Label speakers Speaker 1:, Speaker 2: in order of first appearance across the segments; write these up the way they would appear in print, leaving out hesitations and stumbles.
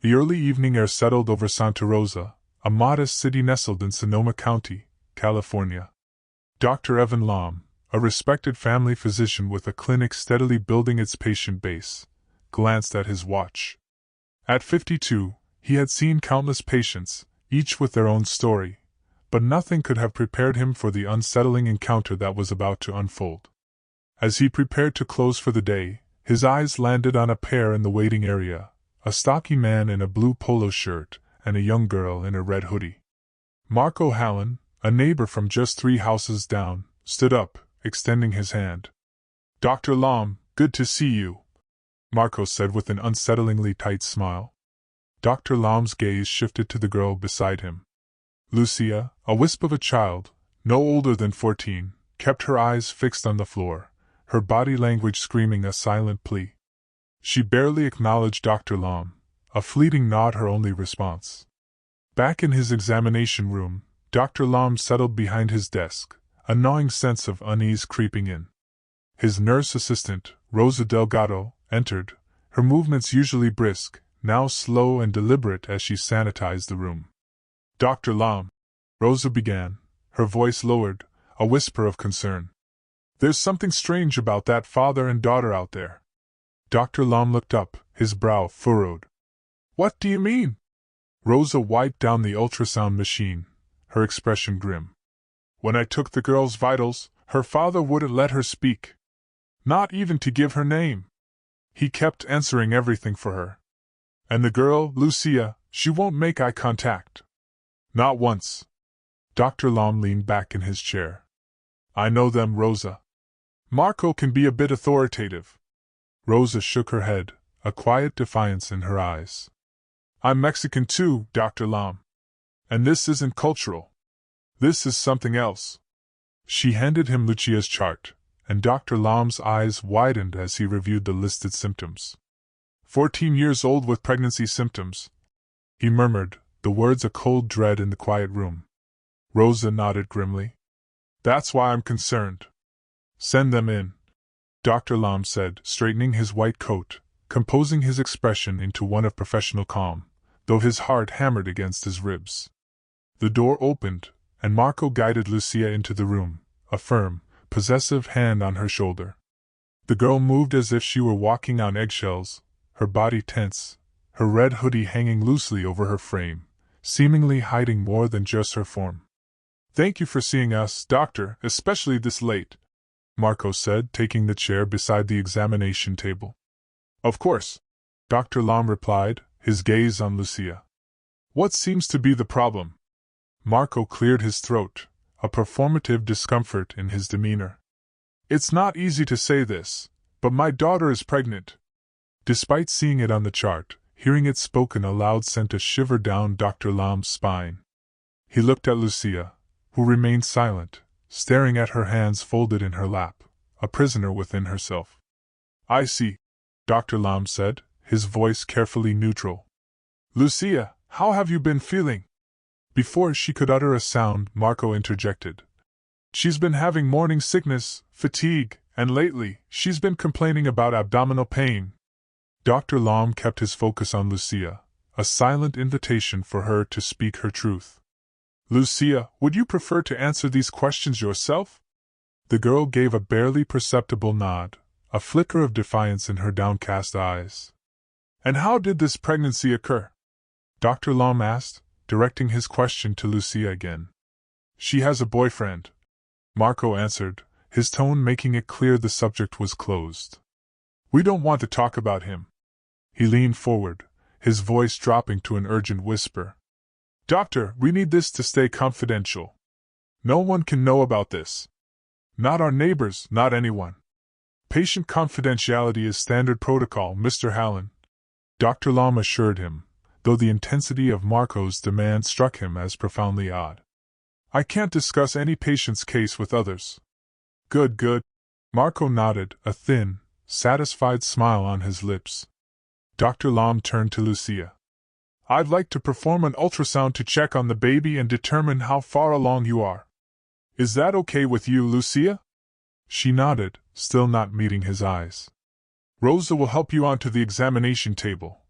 Speaker 1: The early evening air settled over Santa Rosa, a modest city nestled in Sonoma County, California. Dr. Evan Lom, a respected family physician with a clinic steadily building its patient base, glanced at his watch. At 52, he had seen countless patients, each with their own story, but nothing could have prepared him for the unsettling encounter that was about to unfold. As he prepared to close for the day, his eyes landed on a pair in the waiting area, a stocky man in a blue polo shirt and a young girl in a red hoodie. Marco Hallen, a neighbor from just 3 houses down, stood up, extending his hand. "Dr. Lom, good to see you," Marco said with an unsettlingly tight smile. Dr. Lom's gaze shifted to the girl beside him. Lucia, a wisp of a child, no older than 14, kept her eyes fixed on the floor, her body language screaming a silent plea. She barely acknowledged Dr. Lom, a fleeting nod her only response. Back in his examination room, Dr. Lom settled behind his desk, a gnawing sense of unease creeping in. His nurse assistant, Rosa Delgado, entered, her movements usually brisk, now slow and deliberate as she sanitized the room. "Dr. Lom," Rosa began, her voice lowered, a whisper of concern. "There's something strange about that father and daughter out there." Dr. Lom looked up, his brow furrowed. "What do you mean?" Rosa wiped down the ultrasound machine, her expression grim. "When I took the girl's vitals, her father wouldn't let her speak. Not even to give her name. He kept answering everything for her. And the girl, Lucia, she won't make eye contact. Not once." Dr. Lom leaned back in his chair. "I know them, Rosa. Marco can be a bit authoritative." Rosa shook her head, a quiet defiance in her eyes. "I'm Mexican too, Dr. Lom. And this isn't cultural. This is something else." She handed him Lucia's chart, and Dr. Lom's eyes widened as he reviewed the listed symptoms. 14 years old with pregnancy symptoms," he murmured, the words a cold dread in the quiet room. Rosa nodded grimly. "That's why I'm concerned." "Send them in," Dr. Lom said, straightening his white coat, composing his expression into one of professional calm, though his heart hammered against his ribs. The door opened, and Marco guided Lucia into the room, a firm, possessive hand on her shoulder. The girl moved as if she were walking on eggshells, her body tense, her red hoodie hanging loosely over her frame, seemingly hiding more than just her form. "Thank you for seeing us, doctor, especially this late," Marco said, taking the chair beside the examination table. "Of course," Dr. Lom replied, his gaze on Lucia. "What seems to be the problem?" Marco cleared his throat, a performative discomfort in his demeanor. "It's not easy to say this, but my daughter is pregnant." Despite seeing it on the chart, hearing it spoken aloud sent a shiver down Dr. Lom's spine. He looked at Lucia, who remained silent, staring at her hands folded in her lap, a prisoner within herself. "I see," Dr. Lom said, his voice carefully neutral. "Lucia, how have you been feeling?" Before she could utter a sound, Marco interjected. "She's been having morning sickness, fatigue, and lately, she's been complaining about abdominal pain." Dr. Lom kept his focus on Lucia, a silent invitation for her to speak her truth. "Lucia, would you prefer to answer these questions yourself?" The girl gave a barely perceptible nod, a flicker of defiance in her downcast eyes. "And how did this pregnancy occur?" Dr. Lom asked, directing his question to Lucia again. "She has a boyfriend," Marco answered, his tone making it clear the subject was closed. "We don't want to talk about him." He leaned forward, his voice dropping to an urgent whisper. "Doctor, we need this to stay confidential. No one can know about this. Not our neighbors, not anyone. Patient confidentiality is standard protocol, Mr. Hallen," Dr. Lom assured him, though the intensity of Marco's demand struck him as profoundly odd. "I can't discuss any patient's case with others." "Good, good." Marco nodded, a thin, satisfied smile on his lips. Dr. Lom turned to Lucia. "I'd like to perform an ultrasound to check on the baby and determine how far along you are. Is that okay with you, Lucia?" She nodded, still not meeting his eyes. "Rosa will help you onto the examination table."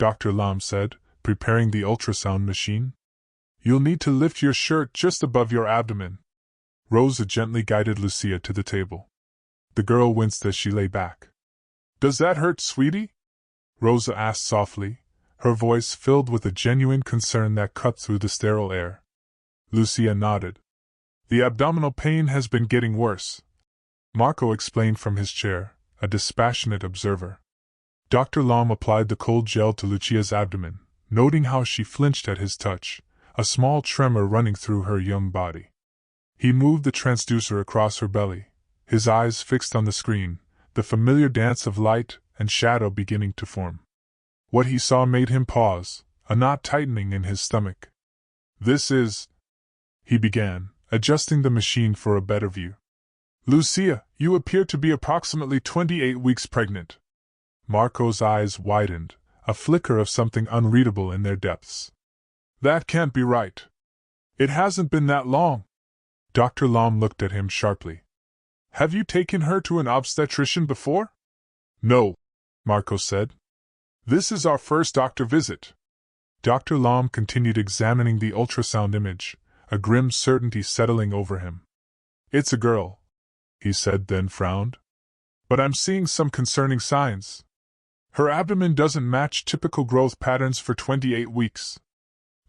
Speaker 1: Dr. Lam said, preparing the ultrasound machine. You'll need to lift your shirt just above your abdomen. Rosa gently guided Lucia to the table. The girl winced as she lay back. Does that hurt, sweetie? Rosa asked softly, her voice filled with a genuine concern that cut through the sterile air. Lucia nodded. The abdominal pain has been getting worse, Marco explained from his chair, a dispassionate observer. Dr. Lam applied the cold gel to Lucia's abdomen, noting how she flinched at his touch, a small tremor running through her young body. He moved the transducer across her belly, his eyes fixed on the screen, the familiar dance of light and shadow beginning to form. What he saw made him pause, a knot tightening in his stomach. This is... he began, adjusting the machine for a better view. Lucia, you appear to be approximately 28 weeks pregnant. Marco's eyes widened, a flicker of something unreadable in their depths. That can't be right. It hasn't been that long. Dr. Lam looked at him sharply. Have you taken her to an obstetrician before? No, Marco said. This is our first doctor visit. Dr. Lam continued examining the ultrasound image, a grim certainty settling over him. It's a girl, he said, then frowned. But I'm seeing some concerning signs. Her abdomen doesn't match typical growth patterns for 28 weeks.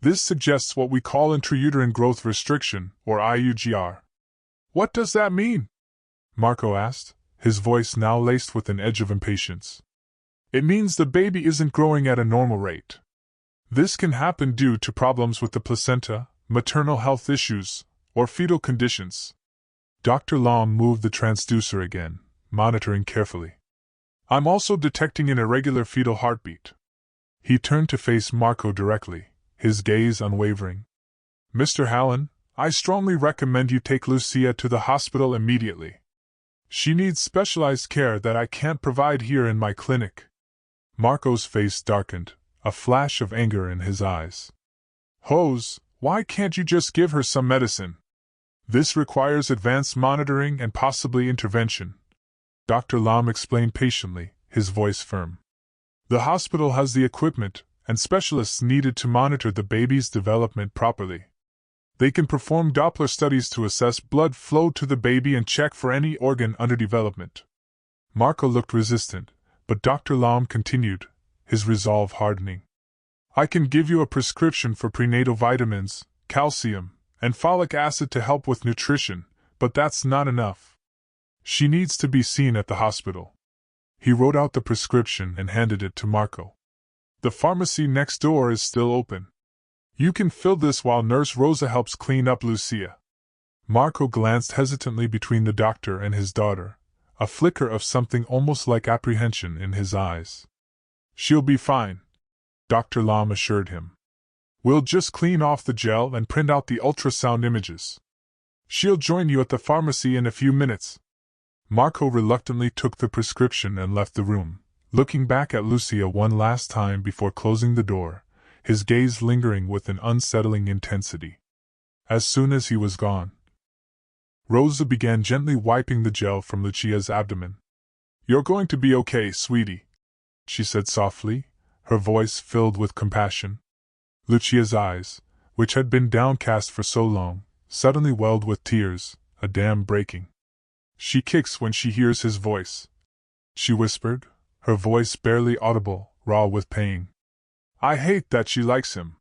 Speaker 1: This suggests what we call intrauterine growth restriction, or IUGR. What does that mean? Marco asked, his voice now laced with an edge of impatience. It means the baby isn't growing at a normal rate. This can happen due to problems with the placenta, maternal health issues, or fetal conditions. Dr. Lam moved the transducer again, monitoring carefully. I'm also detecting an irregular fetal heartbeat. He turned to face Marco directly, his gaze unwavering. Mr. Hallen, I strongly recommend you take Lucia to the hospital immediately. She needs specialized care that I can't provide here in my clinic. Marco's face darkened, a flash of anger in his eyes. Hose, why can't you just give her some medicine? This requires advanced monitoring and possibly intervention. Dr. Lam explained patiently, his voice firm. The hospital has the equipment and specialists needed to monitor the baby's development properly. They can perform Doppler studies to assess blood flow to the baby and check for any organ underdevelopment. Marco looked resistant, but Dr. Lam continued, his resolve hardening. I can give you a prescription for prenatal vitamins, calcium, and folic acid to help with nutrition, but that's not enough. She needs to be seen at the hospital. He wrote out the prescription and handed it to Marco. The pharmacy next door is still open. You can fill this while Nurse Rosa helps clean up Lucia. Marco glanced hesitantly between the doctor and his daughter, a flicker of something almost like apprehension in his eyes. She'll be fine, Dr. Lam assured him. We'll just clean off the gel and print out the ultrasound images. She'll join you at the pharmacy in a few minutes. Marco reluctantly took the prescription and left the room, looking back at Lucia one last time before closing the door, his gaze lingering with an unsettling intensity. As soon as he was gone, Rosa began gently wiping the gel from Lucia's abdomen. You're going to be okay, sweetie, she said softly, her voice filled with compassion. Lucia's eyes, which had been downcast for so long, suddenly welled with tears, a dam breaking. She kicks when she hears his voice, she whispered, her voice barely audible, raw with pain. I hate that she likes him.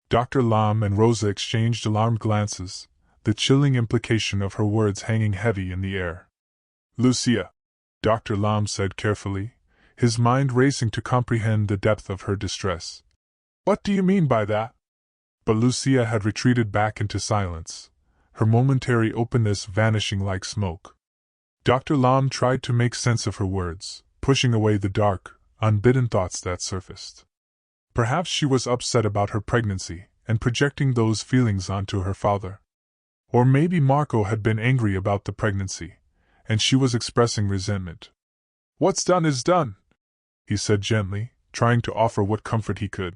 Speaker 1: Dr. Lam and Rosa exchanged alarmed glances, the chilling implication of her words hanging heavy in the air. Lucia, Dr. Lam said carefully, his mind racing to comprehend the depth of her distress. What do you mean by that? But Lucia had retreated back into silence, her momentary openness vanishing like smoke. Dr. Lam tried to make sense of her words, pushing away the dark, unbidden thoughts that surfaced. Perhaps she was upset about her pregnancy, and projecting those feelings onto her father. Or maybe Marco had been angry about the pregnancy, and she was expressing resentment. What's done is done, he said gently, trying to offer what comfort he could.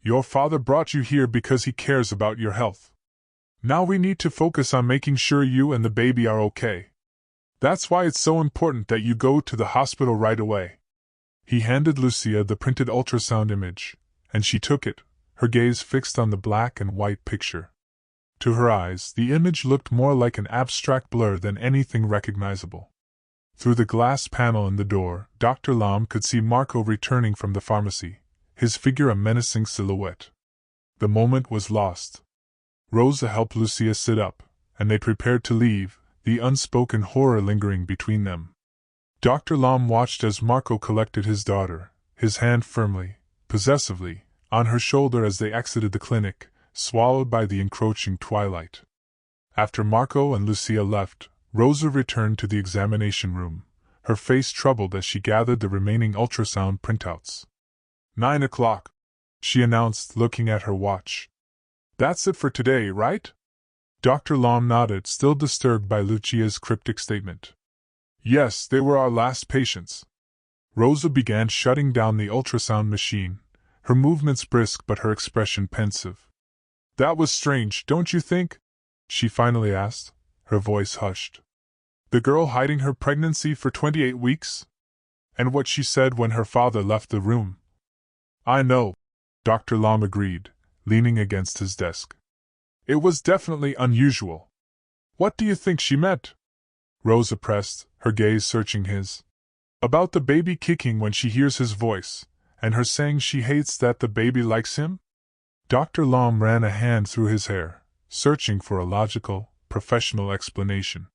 Speaker 1: Your father brought you here because he cares about your health. Now we need to focus on making sure you and the baby are okay. That's why it's so important that you go to the hospital right away. He handed Lucia the printed ultrasound image, and she took it, her gaze fixed on the black and white picture. To her eyes, the image looked more like an abstract blur than anything recognizable. Through the glass panel in the door, Dr. Lam could see Marco returning from the pharmacy, his figure a menacing silhouette. The moment was lost. Rosa helped Lucia sit up, and they prepared to leave, the unspoken horror lingering between them. Dr. Lam watched as Marco collected his daughter, his hand firmly, possessively, on her shoulder as they exited the clinic, swallowed by the encroaching twilight. After Marco and Lucia left, Rosa returned to the examination room, her face troubled as she gathered the remaining ultrasound printouts. 9 o'clock, she announced, looking at her watch. That's it for today, right? Dr. Lam nodded, still disturbed by Lucia's cryptic statement. Yes, they were our last patients. Rosa began shutting down the ultrasound machine, her movements brisk but her expression pensive. That was strange, don't you think? She finally asked, her voice hushed. The girl hiding her pregnancy for 28 weeks? And what she said when her father left the room. I know, Dr. Lam agreed, leaning against his desk. It was definitely unusual. What do you think she meant? Rosa pressed, her gaze searching his. About the baby kicking when she hears his voice, and her saying she hates that the baby likes him? Dr. Lam ran a hand through his hair, searching for a logical, professional explanation.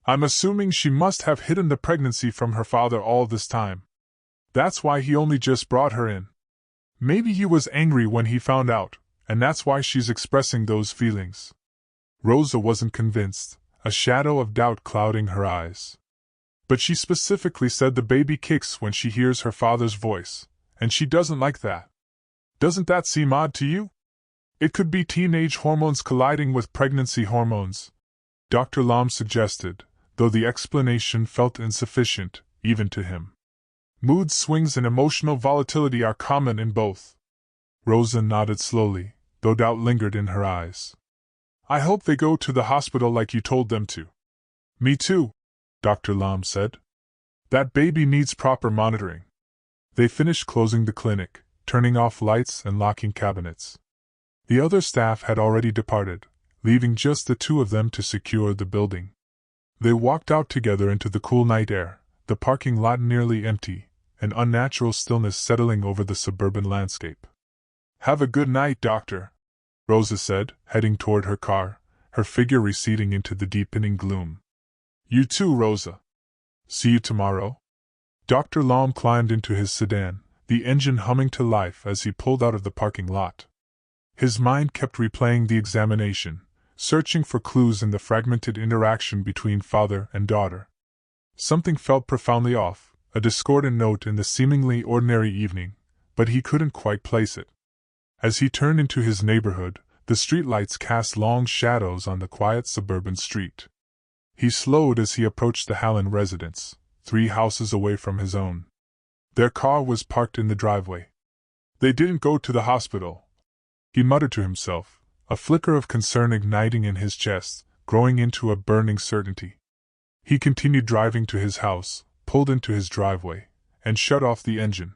Speaker 1: I'm assuming she must have hidden the pregnancy from her father all this time. That's why he only just brought her in. Maybe he was angry when he found out, and that's why she's expressing those feelings. Rosa wasn't convinced, a shadow of doubt clouding her eyes. But she specifically said the baby kicks when she hears her father's voice, and she doesn't like that. Doesn't that seem odd to you? It could be teenage hormones colliding with pregnancy hormones, Dr. Lam suggested, though the explanation felt insufficient, even to him. Mood swings and emotional volatility are common in both. Rosa nodded slowly, though doubt lingered in her eyes. I hope they go to the hospital like you told them to. Me too, Dr. Lam said. That baby needs proper monitoring. They finished closing the clinic, turning off lights and locking cabinets. The other staff had already departed, leaving just the two of them to secure the building. They walked out together into the cool night air, the parking lot nearly empty, an unnatural stillness settling over the suburban landscape. Have a good night, Doctor, Rosa said, heading toward her car, her figure receding into the deepening gloom. You too, Rosa. See you tomorrow. Dr. Lam climbed into his sedan, the engine humming to life as he pulled out of the parking lot. His mind kept replaying the examination, searching for clues in the fragmented interaction between father and daughter. Something felt profoundly off, a discordant note in the seemingly ordinary evening, but he couldn't quite place it. As he turned into his neighborhood, the streetlights cast long shadows on the quiet suburban street. He slowed as he approached the Hallen residence, 3 houses away from his own. Their car was parked in the driveway. They didn't go to the hospital, he muttered to himself, a flicker of concern igniting in his chest, growing into a burning certainty. He continued driving to his house, pulled into his driveway, and shut off the engine.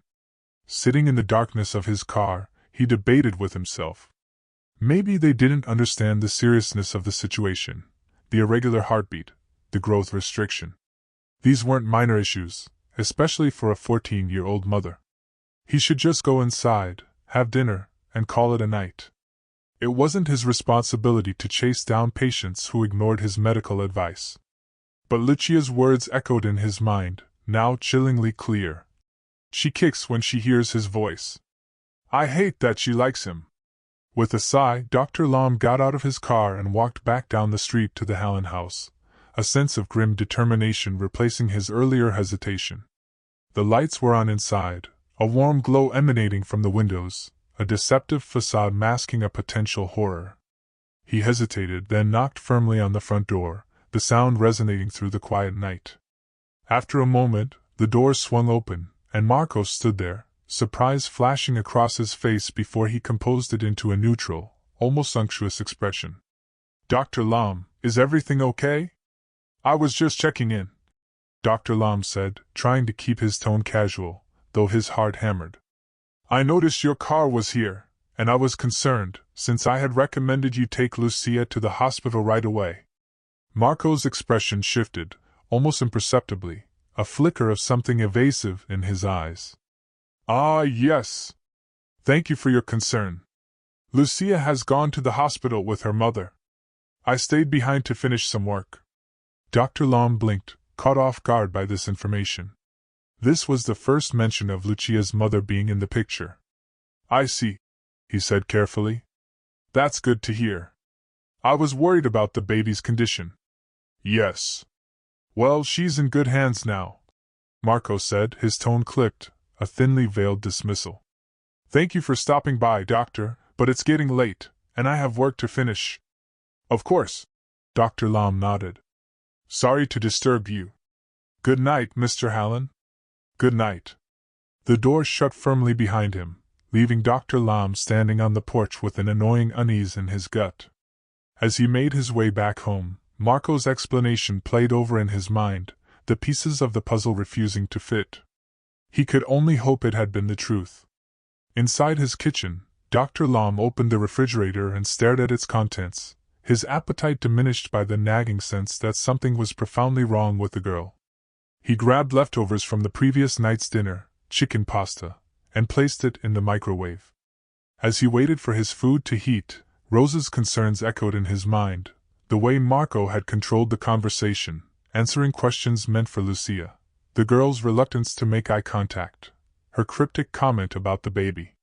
Speaker 1: Sitting in the darkness of his car, he debated with himself. Maybe they didn't understand the seriousness of the situation, the irregular heartbeat, the growth restriction. These weren't minor issues, especially for a 14-year-old mother. He should just go inside, have dinner, and call it a night. It wasn't his responsibility to chase down patients who ignored his medical advice. But Lucia's words echoed in his mind, now chillingly clear. She kicks when she hears his voice. I hate that she likes him. With a sigh, Dr. Lam got out of his car and walked back down the street to the Hallen house, a sense of grim determination replacing his earlier hesitation. The lights were on inside, a warm glow emanating from the windows, a deceptive facade masking a potential horror. He hesitated, then knocked firmly on the front door, the sound resonating through the quiet night. After a moment, the door swung open, and Marco stood there, surprise flashing across his face before he composed it into a neutral, almost unctuous expression. Dr. Lam, is everything okay? I was just checking in, Dr. Lam said, trying to keep his tone casual, though his heart hammered. "I noticed your car was here, and I was concerned, since I had recommended you take Lucia to the hospital right away." Marco's expression shifted, almost imperceptibly, a flicker of something evasive in his eyes. "Ah, yes. Thank you for your concern. Lucia has gone to the hospital with her mother. I stayed behind to finish some work." Dr. Lom blinked, caught off guard by this information. This was the first mention of Lucia's mother being in the picture. "I see," he said carefully. "That's good to hear. I was worried about the baby's condition." "Yes. Well, she's in good hands now," Marco said, his tone clipped, a thinly veiled dismissal. "Thank you for stopping by, Doctor, but it's getting late, and I have work to finish." "Of course." Dr. Lom nodded. "Sorry to disturb you. Good night, Mr. Hallen." "Good night." The door shut firmly behind him, leaving Dr. Lom standing on the porch with an annoying unease in his gut. As he made his way back home, Marco's explanation played over in his mind, the pieces of the puzzle refusing to fit. He could only hope it had been the truth. Inside his kitchen, Dr. Lom opened the refrigerator and stared at its contents, his appetite diminished by the nagging sense that something was profoundly wrong with the girl. He grabbed leftovers from the previous night's dinner, chicken pasta, and placed it in the microwave. As he waited for his food to heat, Rosa's concerns echoed in his mind, the way Marco had controlled the conversation, answering questions meant for Lucia, the girl's reluctance to make eye contact, her cryptic comment about the baby.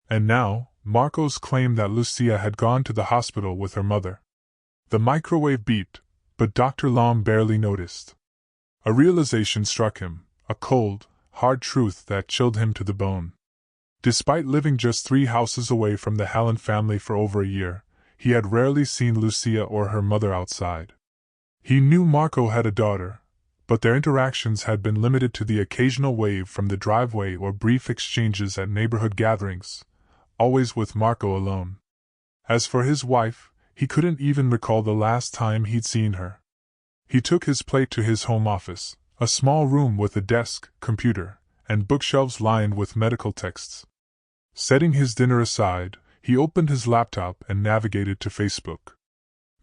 Speaker 1: And now, Marco's claim that Lucia had gone to the hospital with her mother. The microwave beeped, but Dr. Lom barely noticed. A realization struck him, a cold, hard truth that chilled him to the bone. Despite living just 3 houses away from the Hallen family for over a year, he had rarely seen Lucia or her mother outside. He knew Marco had a daughter, but their interactions had been limited to the occasional wave from the driveway or brief exchanges at neighborhood gatherings, always with Marco alone. As for his wife, he couldn't even recall the last time he'd seen her. He took his plate to his home office, a small room with a desk, computer, and bookshelves lined with medical texts. Setting his dinner aside, he opened his laptop and navigated to Facebook.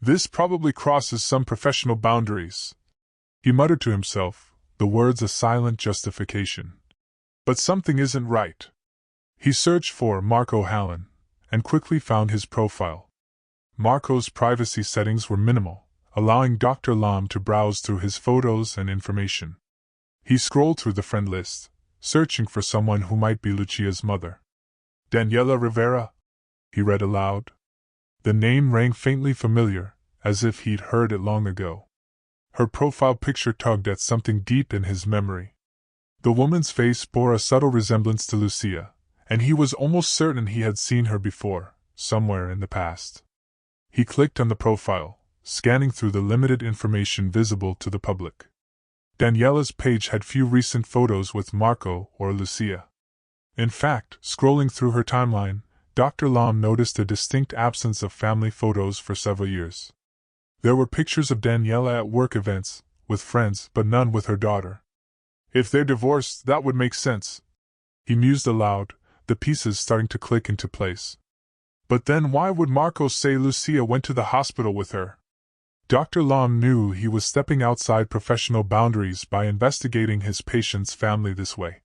Speaker 1: "This probably crosses some professional boundaries," he muttered to himself, the words a silent justification. "But something isn't right." He searched for Marco Hallen, and quickly found his profile. Marco's privacy settings were minimal, allowing Dr. Lom to browse through his photos and information. He scrolled through the friend list, searching for someone who might be Lucia's mother. "Daniela Rivera?" he read aloud. The name rang faintly familiar, as if he'd heard it long ago. Her profile picture tugged at something deep in his memory. The woman's face bore a subtle resemblance to Lucia, and he was almost certain he had seen her before, somewhere in the past. He clicked on the profile, scanning through the limited information visible to the public. Daniela's page had few recent photos with Marco or Lucia. In fact, scrolling through her timeline, Dr. Lom noticed a distinct absence of family photos for several years. There were pictures of Daniela at work events, with friends, but none with her daughter. "If they're divorced, that would make sense," he mused aloud, the pieces starting to click into place. But then why would Marco say Lucia went to the hospital with her? Dr. Lom knew he was stepping outside professional boundaries by investigating his patient's family this way.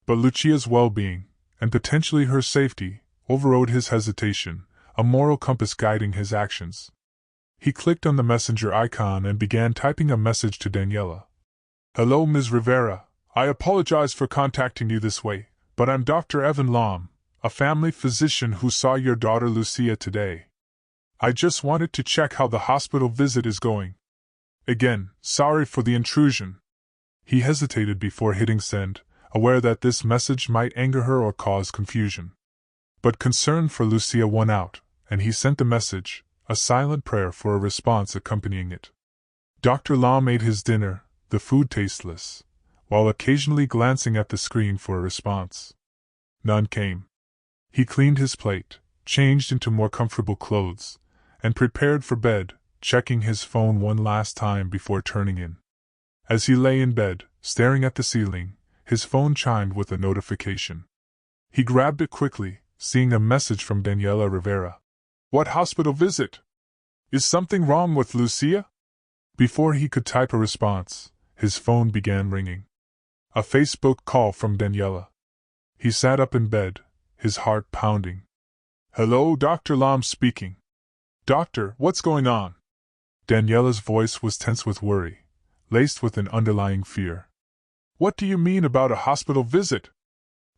Speaker 1: But Lucia's well-being, and potentially her safety, overrode his hesitation, a moral compass guiding his actions. He clicked on the messenger icon and began typing a message to Daniela. "Hello, Ms. Rivera. I apologize for contacting you this way, but I'm Dr. Evan Lom, a family physician who saw your daughter Lucia today. I just wanted to check how the hospital visit is going. Again, sorry for the intrusion." He hesitated before hitting send, aware that this message might anger her or cause confusion. But concern for Lucia won out, and he sent the message, a silent prayer for a response accompanying it. Dr. Lom ate his dinner, the food tasteless, while occasionally glancing at the screen for a response. None came. He cleaned his plate, changed into more comfortable clothes, and prepared for bed, checking his phone one last time before turning in. As he lay in bed, staring at the ceiling, his phone chimed with a notification. He grabbed it quickly, seeing a message from Daniela Rivera. "What hospital visit? Is something wrong with Lucia?" Before he could type a response, his phone began ringing. A Facebook call from Daniela. He sat up in bed, his heart pounding. "Hello, Dr. Lam speaking. Doctor, what's going on?" Daniela's voice was tense with worry, laced with an underlying fear. "What do you mean about a hospital visit?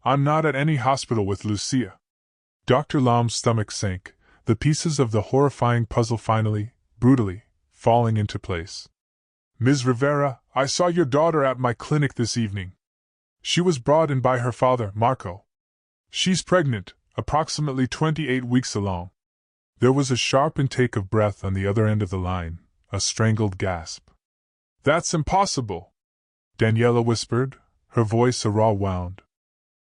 Speaker 1: I'm not at any hospital with Lucia." Dr. Lam's stomach sank, the pieces of the horrifying puzzle finally, brutally, falling into place. "Ms. Rivera, I saw your daughter at my clinic this evening. She was brought in by her father, Marco. She's pregnant, approximately 28 weeks along." There was a sharp intake of breath on the other end of the line, a strangled gasp. "That's impossible," Daniela whispered, her voice a raw wound.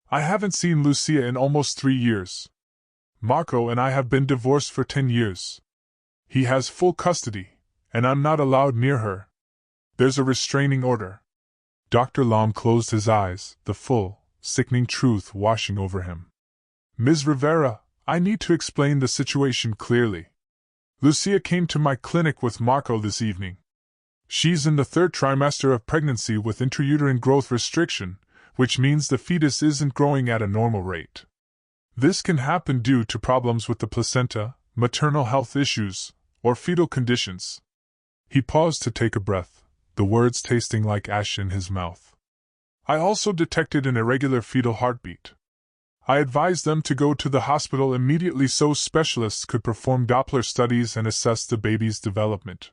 Speaker 1: "I haven't seen Lucia in almost 3 years. Marco and I have been divorced for 10 years. He has full custody, and I'm not allowed near her. There's a restraining order." Dr. Lam closed his eyes, the full, sickening truth washing over him. "Ms. Rivera, I need to explain the situation clearly. Lucia came to my clinic with Marco this evening. She's in the 3rd trimester of pregnancy with intrauterine growth restriction, which means the fetus isn't growing at a normal rate. This can happen due to problems with the placenta, maternal health issues, or fetal conditions." He paused to take a breath, the words tasting like ash in his mouth. "I also detected an irregular fetal heartbeat. I advised them to go to the hospital immediately so specialists could perform Doppler studies and assess the baby's development.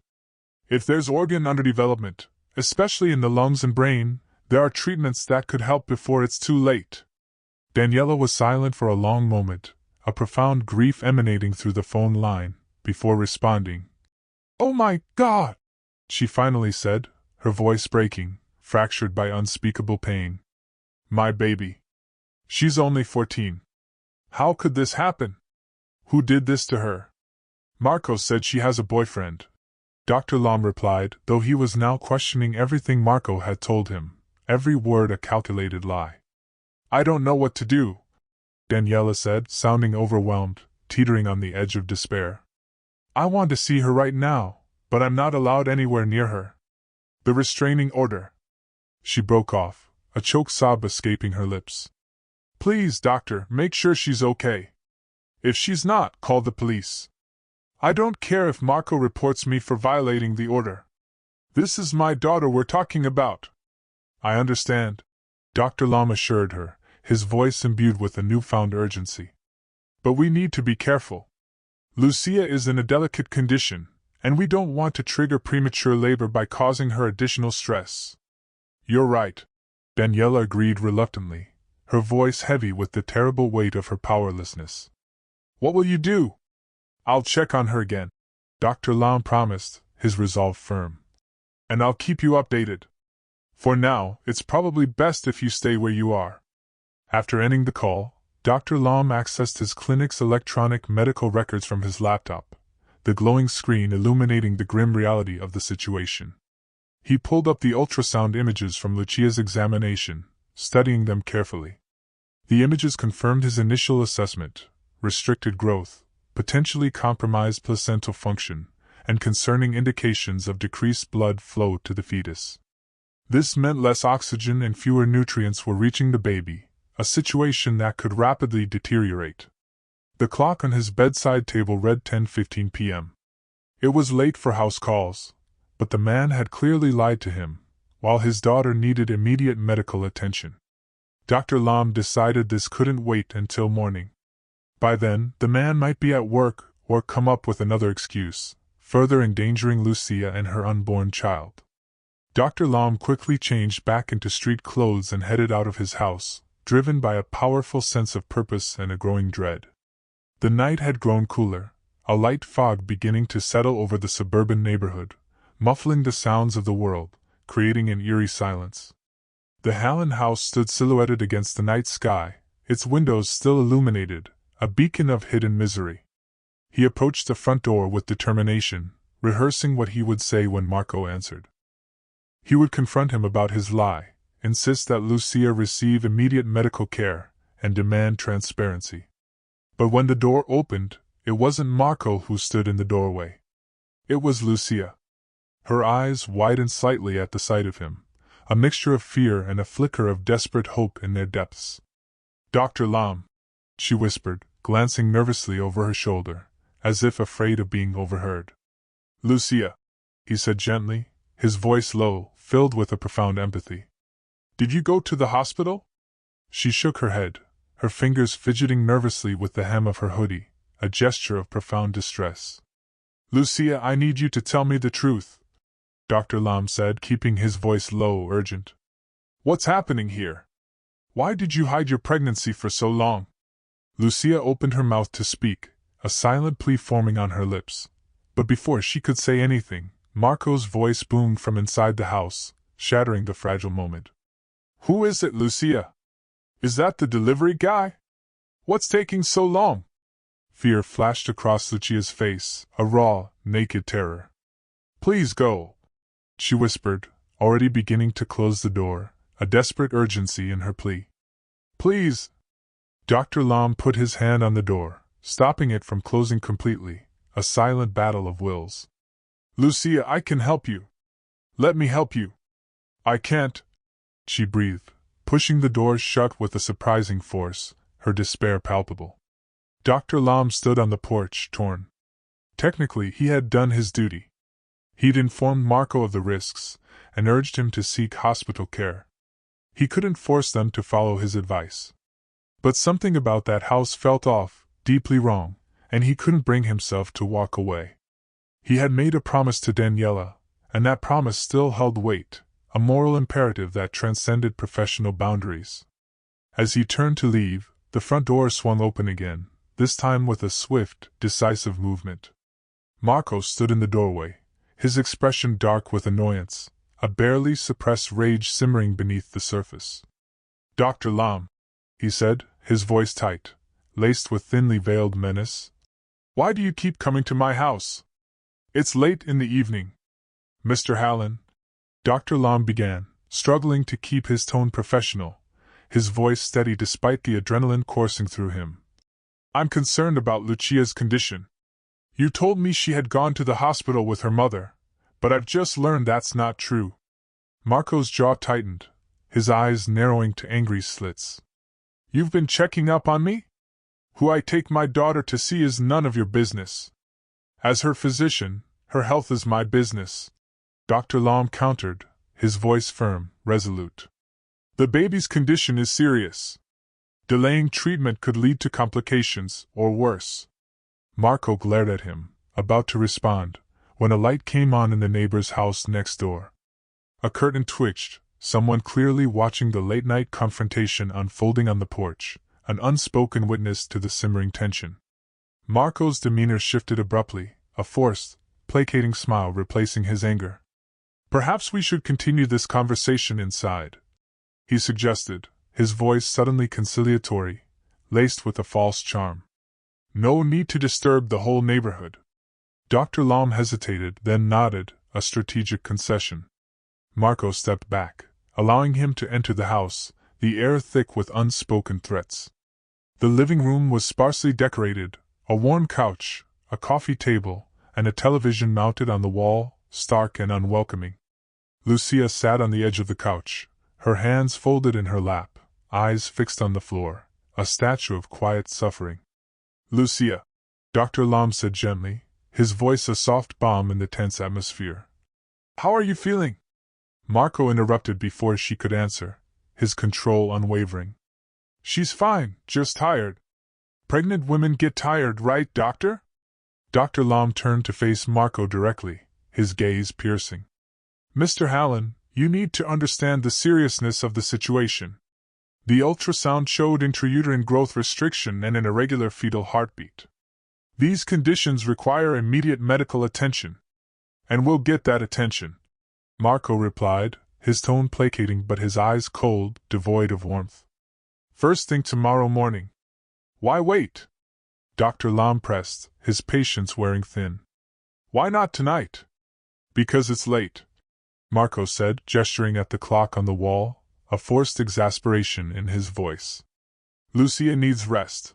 Speaker 1: If there's organ underdevelopment, especially in the lungs and brain, there are treatments that could help before it's too late." Daniela was silent for a long moment, a profound grief emanating through the phone line, before responding. "Oh my God!" she finally said, her voice breaking, fractured by unspeakable pain. "My baby. She's only 14. How could this happen? Who did this to her?" "Marco said she has a boyfriend," Dr. Lam replied, though he was now questioning everything Marco had told him, every word a calculated lie. "I don't know what to do," Daniela said, sounding overwhelmed, teetering on the edge of despair. "I want to see her right now, but I'm not allowed anywhere near her. The restraining order." She broke off, a choked sob escaping her lips. "Please, doctor, make sure she's okay. If she's not, call the police. I don't care if Marco reports me for violating the order. This is my daughter we're talking about." "I understand," Dr. Lam assured her, his voice imbued with a newfound urgency. "But we need to be careful. Lucia is in a delicate condition, and we don't want to trigger premature labor by causing her additional stress." "You're right," Daniela agreed reluctantly, her voice heavy with the terrible weight of her powerlessness. "What will you do?" "I'll check on her again," Dr. Lam promised, his resolve firm. "And I'll keep you updated. For now, it's probably best if you stay where you are." After ending the call, Dr. Lam accessed his clinic's electronic medical records from his laptop, the glowing screen illuminating the grim reality of the situation. He pulled up the ultrasound images from Lucia's examination, studying them carefully. The images confirmed his initial assessment: restricted growth, potentially compromised placental function, and concerning indications of decreased blood flow to the fetus. This meant less oxygen and fewer nutrients were reaching the baby, a situation that could rapidly deteriorate. The clock on his bedside table read 10:15 p.m. It was late for house calls, but the man had clearly lied to him, while his daughter needed immediate medical attention. Dr. Lam decided this couldn't wait until morning. By then, the man might be at work or come up with another excuse, further endangering Lucia and her unborn child. Dr. Lam quickly changed back into street clothes and headed out of his house, driven by a powerful sense of purpose and a growing dread. The night had grown cooler, a light fog beginning to settle over the suburban neighborhood, muffling the sounds of the world, creating an eerie silence. The Hallen house stood silhouetted against the night sky, its windows still illuminated, a beacon of hidden misery. He approached the front door with determination, rehearsing what he would say when Marco answered. He would confront him about his lie, insist that Lucia receive immediate medical care, and demand transparency. But when the door opened, it wasn't Marco who stood in the doorway. It was Lucia. Her eyes widened slightly at the sight of him, a mixture of fear and a flicker of desperate hope in their depths. "Dr. Lam," she whispered, glancing nervously over her shoulder, as if afraid of being overheard. "Lucia," he said gently, his voice low, filled with a profound empathy. "Did you go to the hospital?" She shook her head, her fingers fidgeting nervously with the hem of her hoodie, a gesture of profound distress. "Lucia, I need you to tell me the truth," Dr. Lam said, keeping his voice low, urgent. "What's happening here? Why did you hide your pregnancy for so long?" Lucia opened her mouth to speak, a silent plea forming on her lips. But before she could say anything, Marco's voice boomed from inside the house, shattering the fragile moment. "Who is it, Lucia? Is that the delivery guy? What's taking so long?" Fear flashed across Lucia's face, a raw, naked terror. "Please go," she whispered, already beginning to close the door, a desperate urgency in her plea. "Please." Dr. Lam put his hand on the door, stopping it from closing completely, a silent battle of wills. "Lucia, I can help you. Let me help you." "I can't," she breathed, pushing the door shut with a surprising force, her despair palpable. Dr. Lam stood on the porch, torn. Technically, he had done his duty. He'd informed Marco of the risks, and urged him to seek hospital care. He couldn't force them to follow his advice. But something about that house felt off, deeply wrong, and he couldn't bring himself to walk away. He had made a promise to Daniela, and that promise still held weight, a moral imperative that transcended professional boundaries. As he turned to leave, the front door swung open again, this time with a swift, decisive movement. Marco stood in the doorway, his expression dark with annoyance, a barely suppressed rage simmering beneath the surface. "Dr. Lam," he said, his voice tight, laced with thinly veiled menace, "why do you keep coming to my house? It's late in the evening." "Mr. Hallen," Dr. Lam began, struggling to keep his tone professional, his voice steady despite the adrenaline coursing through him. "I'm concerned about Lucia's condition. You told me she had gone to the hospital with her mother, but I've just learned that's not true." Marco's jaw tightened, his eyes narrowing to angry slits. "You've been checking up on me? Who I take my daughter to see is none of your business. As her physician, her health is my business," Dr. Lam countered, his voice firm, resolute. "The baby's condition is serious. Delaying treatment could lead to complications, or worse." Marco glared at him, about to respond, when a light came on in the neighbor's house next door. A curtain twitched, someone clearly watching the late-night confrontation unfolding on the porch, an unspoken witness to the simmering tension. Marco's demeanor shifted abruptly, a forced, placating smile replacing his anger. "Perhaps we should continue this conversation inside," he suggested, his voice suddenly conciliatory, laced with a false charm. "No need to disturb the whole neighborhood." Dr. Lam hesitated, then nodded, a strategic concession. Marco stepped back, allowing him to enter the house, the air thick with unspoken threats. The living room was sparsely decorated, a worn couch, a coffee table, and a television mounted on the wall, stark and unwelcoming. Lucia sat on the edge of the couch, her hands folded in her lap, eyes fixed on the floor, a statue of quiet suffering. "Lucia," Dr. Lam said gently, his voice a soft balm in the tense atmosphere. "How are you feeling?" Marco interrupted before she could answer, his control unwavering. "She's fine, just tired." "Pregnant women get tired, right, doctor?" Dr. Lam turned to face Marco directly, his gaze piercing. "Mr. Hallen, you need to understand the seriousness of the situation. The ultrasound showed intrauterine growth restriction and an irregular fetal heartbeat. These conditions require immediate medical attention. And we'll get that attention," Marco replied, his tone placating but his eyes cold, devoid of warmth. "First thing tomorrow morning." "Why wait?" Dr. Lam pressed, his patience wearing thin. "Why not tonight?" "Because it's late," Marco said, gesturing at the clock on the wall, a forced exasperation in his voice. Lucia needs rest.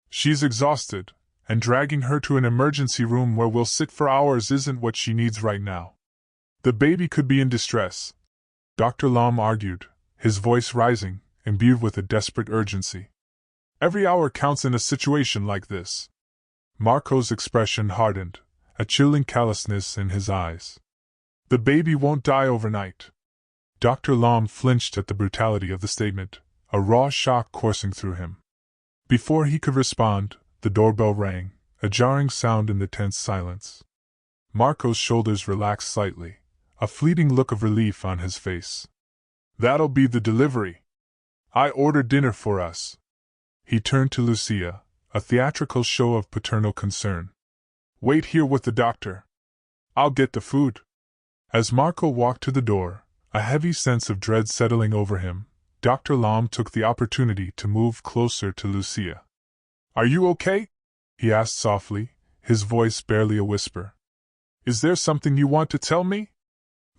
Speaker 1: She's exhausted, and dragging her to an emergency room where we'll sit for hours isn't what she needs right now. The baby could be in distress, Dr. Lom argued, his voice rising, imbued with a desperate urgency. Every hour counts in a situation like this. Marco's expression hardened, a chilling callousness in his eyes. The baby won't die overnight. Dr. Lom flinched at the brutality of the statement, a raw shock coursing through him. Before he could respond, the doorbell rang, a jarring sound in the tense silence. Marco's shoulders relaxed slightly, a fleeting look of relief on his face. That'll be the delivery. I ordered dinner for us. He turned to Lucia, a theatrical show of paternal concern. Wait here with the doctor. I'll get the food. As Marco walked to the door, a heavy sense of dread settling over him, Dr. Lom took the opportunity to move closer to Lucia. Are you okay? He asked softly, his voice barely a whisper. Is there something you want to tell me?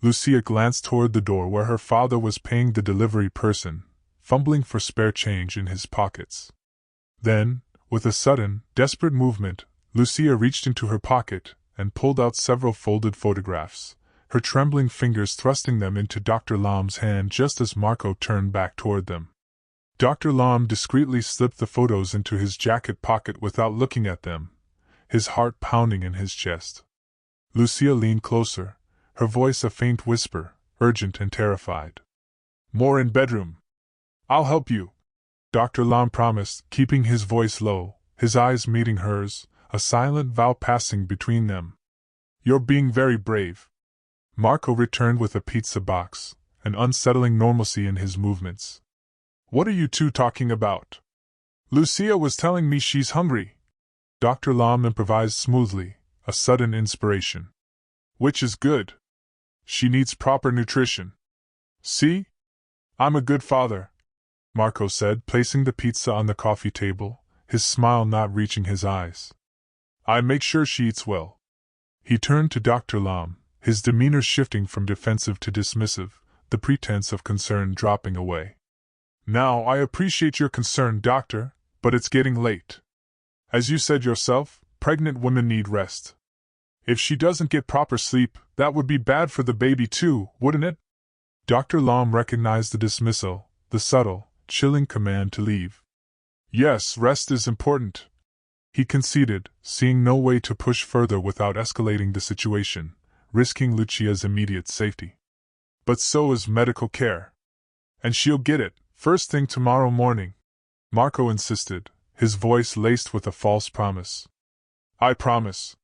Speaker 1: Lucia glanced toward the door where her father was paying the delivery person, fumbling for spare change in his pockets. Then, with a sudden, desperate movement, Lucia reached into her pocket and pulled out several folded photographs, her trembling fingers thrusting them into Dr. Lom's hand just as Marco turned back toward them. Dr. Lom discreetly slipped the photos into his jacket pocket without looking at them, his heart pounding in his chest. Lucia leaned closer, her voice a faint whisper, urgent and terrified. More in bedroom. I'll help you, Dr. Lom promised, keeping his voice low, his eyes meeting hers, a silent vow passing between them. You're being very brave. Marco returned with a pizza box, an unsettling normalcy in his movements. What are you two talking about? Lucia was telling me she's hungry. Dr. Lom improvised smoothly, a sudden inspiration. Which is good. She needs proper nutrition. See? I'm a good father, Marco said, placing the pizza on the coffee table, his smile not reaching his eyes. I make sure she eats well. He turned to Dr. Lom, his demeanor shifting from defensive to dismissive, the pretense of concern dropping away. Now, I appreciate your concern, doctor, but it's getting late. As you said yourself, pregnant women need rest. If she doesn't get proper sleep, that would be bad for the baby too, wouldn't it? Dr. Lom recognized the dismissal, the subtle, chilling command to leave. Yes, rest is important, he conceded, seeing no way to push further without escalating the situation, risking Lucia's immediate safety. But so is medical care. And she'll get it, first thing tomorrow morning, Marco insisted, his voice laced with a false promise. I promise.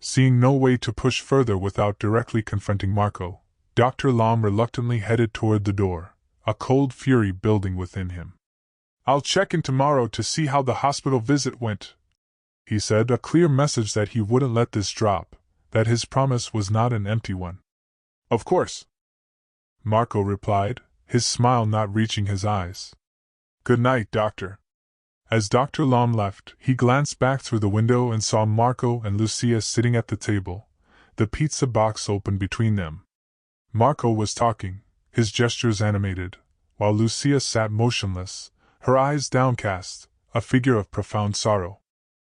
Speaker 1: Seeing no way to push further without directly confronting Marco, Dr. Lom reluctantly headed toward the door, a cold fury building within him. I'll check in tomorrow to see how the hospital visit went, he said, a clear message that he wouldn't let this drop, that his promise was not an empty one. Of course, Marco replied, his smile not reaching his eyes. Good night, doctor. As Dr. Lom left, he glanced back through the window and saw Marco and Lucia sitting at the table, the pizza box open between them. Marco was talking, his gestures animated, while Lucia sat motionless, her eyes downcast, a figure of profound sorrow.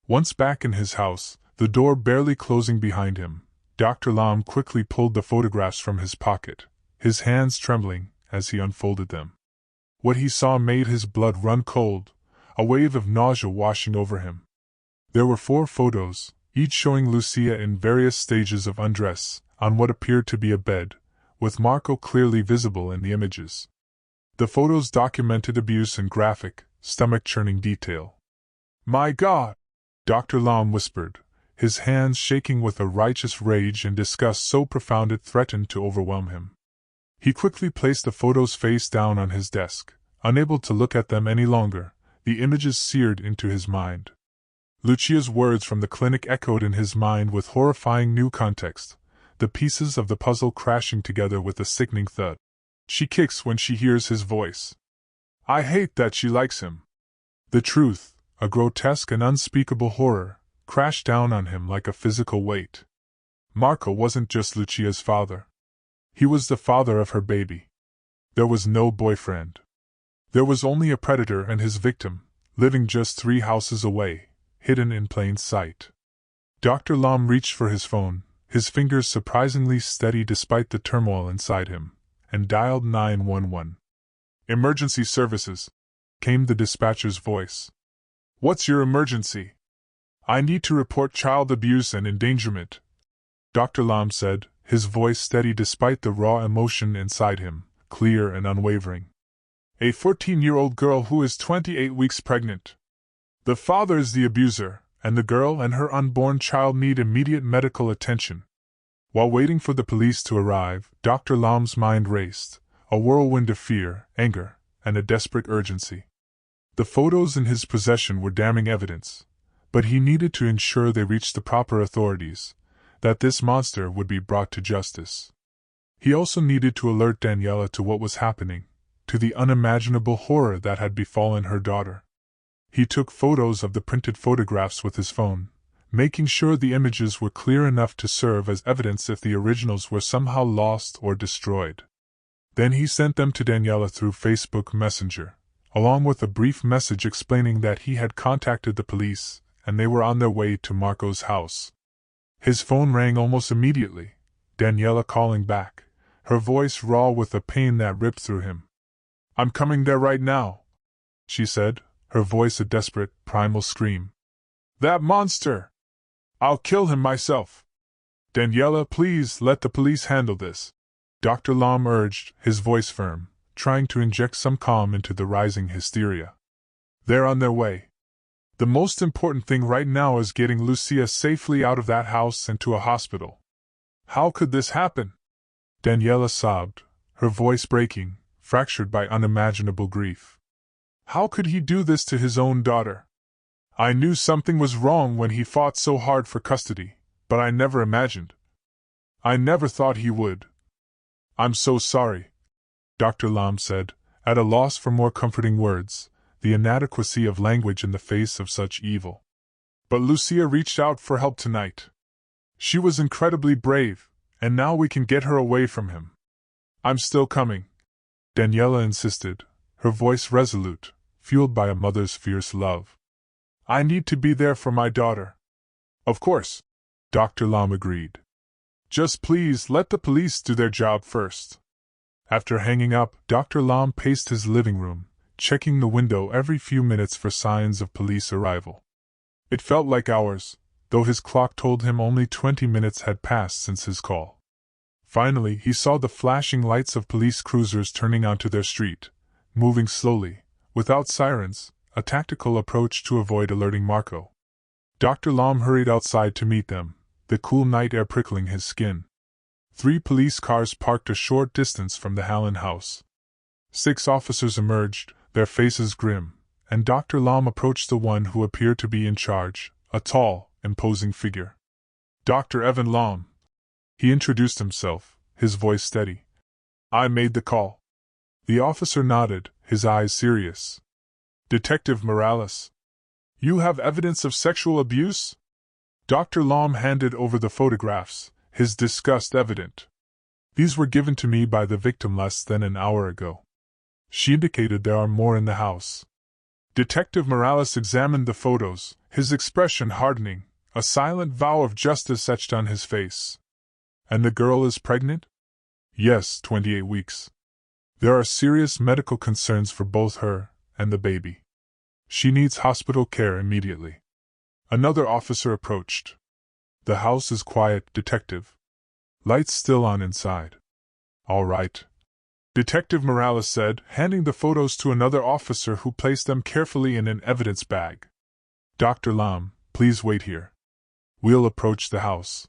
Speaker 1: Once back in his house, the door barely closing behind him, Dr. Lom quickly pulled the photographs from his pocket, his hands trembling as he unfolded them. What he saw made his blood run cold, a wave of nausea washing over him. There were 4 photos, each showing Lucia in various stages of undress, on what appeared to be a bed, with Marco clearly visible in the images. The photos documented abuse in graphic, stomach-churning detail. My God! Dr. Lom whispered, his hands shaking with a righteous rage and disgust so profound it threatened to overwhelm him. He quickly placed the photos face down on his desk, unable to look at them any longer, the images seared into his mind. Lucia's words from the clinic echoed in his mind with horrifying new context, the pieces of the puzzle crashing together with a sickening thud. She kicks when she hears his voice. I hate that she likes him. The truth, a grotesque and unspeakable horror, crashed down on him like a physical weight. Marco wasn't just Lucia's father. He was the father of her baby. There was no boyfriend. There was only a predator and his victim, living just 3 houses away, hidden in plain sight. Dr. Lam reached for his phone, his fingers surprisingly steady despite the turmoil inside him, and dialed 911. "Emergency services," came the dispatcher's voice. "What's your emergency?" "I need to report child abuse and endangerment," Dr. Lam said, his voice steady despite the raw emotion inside him, clear and unwavering. "A 14-year-old girl who is 28 weeks pregnant. The father is the abuser, and the girl and her unborn child need immediate medical attention." While waiting for the police to arrive, Dr. Lam's mind raced, a whirlwind of fear, anger, and a desperate urgency. The photos in his possession were damning evidence, but he needed to ensure they reached the proper authorities, that this monster would be brought to justice. He also needed to alert Daniela to what was happening, to the unimaginable horror that had befallen her daughter. He took photos of the printed photographs with his phone, making sure the images were clear enough to serve as evidence if the originals were somehow lost or destroyed. Then he sent them to Daniela through Facebook Messenger, along with a brief message explaining that he had contacted the police and they were on their way to Marco's house. His phone rang almost immediately, Daniela calling back, her voice raw with a pain that ripped through him. "I'm coming there right now," she said, her voice a desperate, primal scream. "That monster! I'll kill him myself." "Daniela, please let the police handle this," Dr. Lam urged, his voice firm, trying to inject some calm into the rising hysteria. "They're on their way. The most important thing right now is getting Lucia safely out of that house and to a hospital." "How could this happen?" Daniela sobbed, her voice breaking, fractured by unimaginable grief. "How could he do this to his own daughter? I knew something was wrong when he fought so hard for custody, but I never imagined. I never thought he would." "I'm so sorry," Dr. Lam said, at a loss for more comforting words, the inadequacy of language in the face of such evil. "But Lucia reached out for help tonight. She was incredibly brave, and now we can get her away from him." "I'm still coming," Daniela insisted, her voice resolute, fueled by a mother's fierce love. "I need to be there for my daughter." "Of course," Dr. Lam agreed. "Just please let the police do their job first." After hanging up, Dr. Lam paced his living room, checking the window every few minutes for signs of police arrival. It felt like hours, though his clock told him only 20 minutes had passed since his call. Finally, he saw the flashing lights of police cruisers turning onto their street, moving slowly, without sirens, a tactical approach to avoid alerting Marco. Dr. Lam hurried outside to meet them, the cool night air prickling his skin. 3 police cars parked a short distance from the Hallen house. 6 officers emerged, their faces grim, and Dr. Lam approached the one who appeared to be in charge, a tall, imposing figure. "Dr. Evan Lam." He introduced himself, his voice steady. "I made the call." The officer nodded, his eyes serious. "Detective Morales. You have evidence of sexual abuse?" Dr. Lam handed over the photographs, his disgust evident. "These were given to me by the victim less than an hour ago." She indicated there are more in the house. Detective Morales examined the photos, his expression hardening, a silent vow of justice etched on his face. "And the girl is pregnant?" "Yes, 28 weeks. There are serious medical concerns for both her and the baby. She needs hospital care immediately." Another officer approached. "The house is quiet, Detective. Lights still on inside." "All right," Detective Morales said, handing the photos to another officer who placed them carefully in an evidence bag. "Dr. Lam, please wait here. We'll approach the house."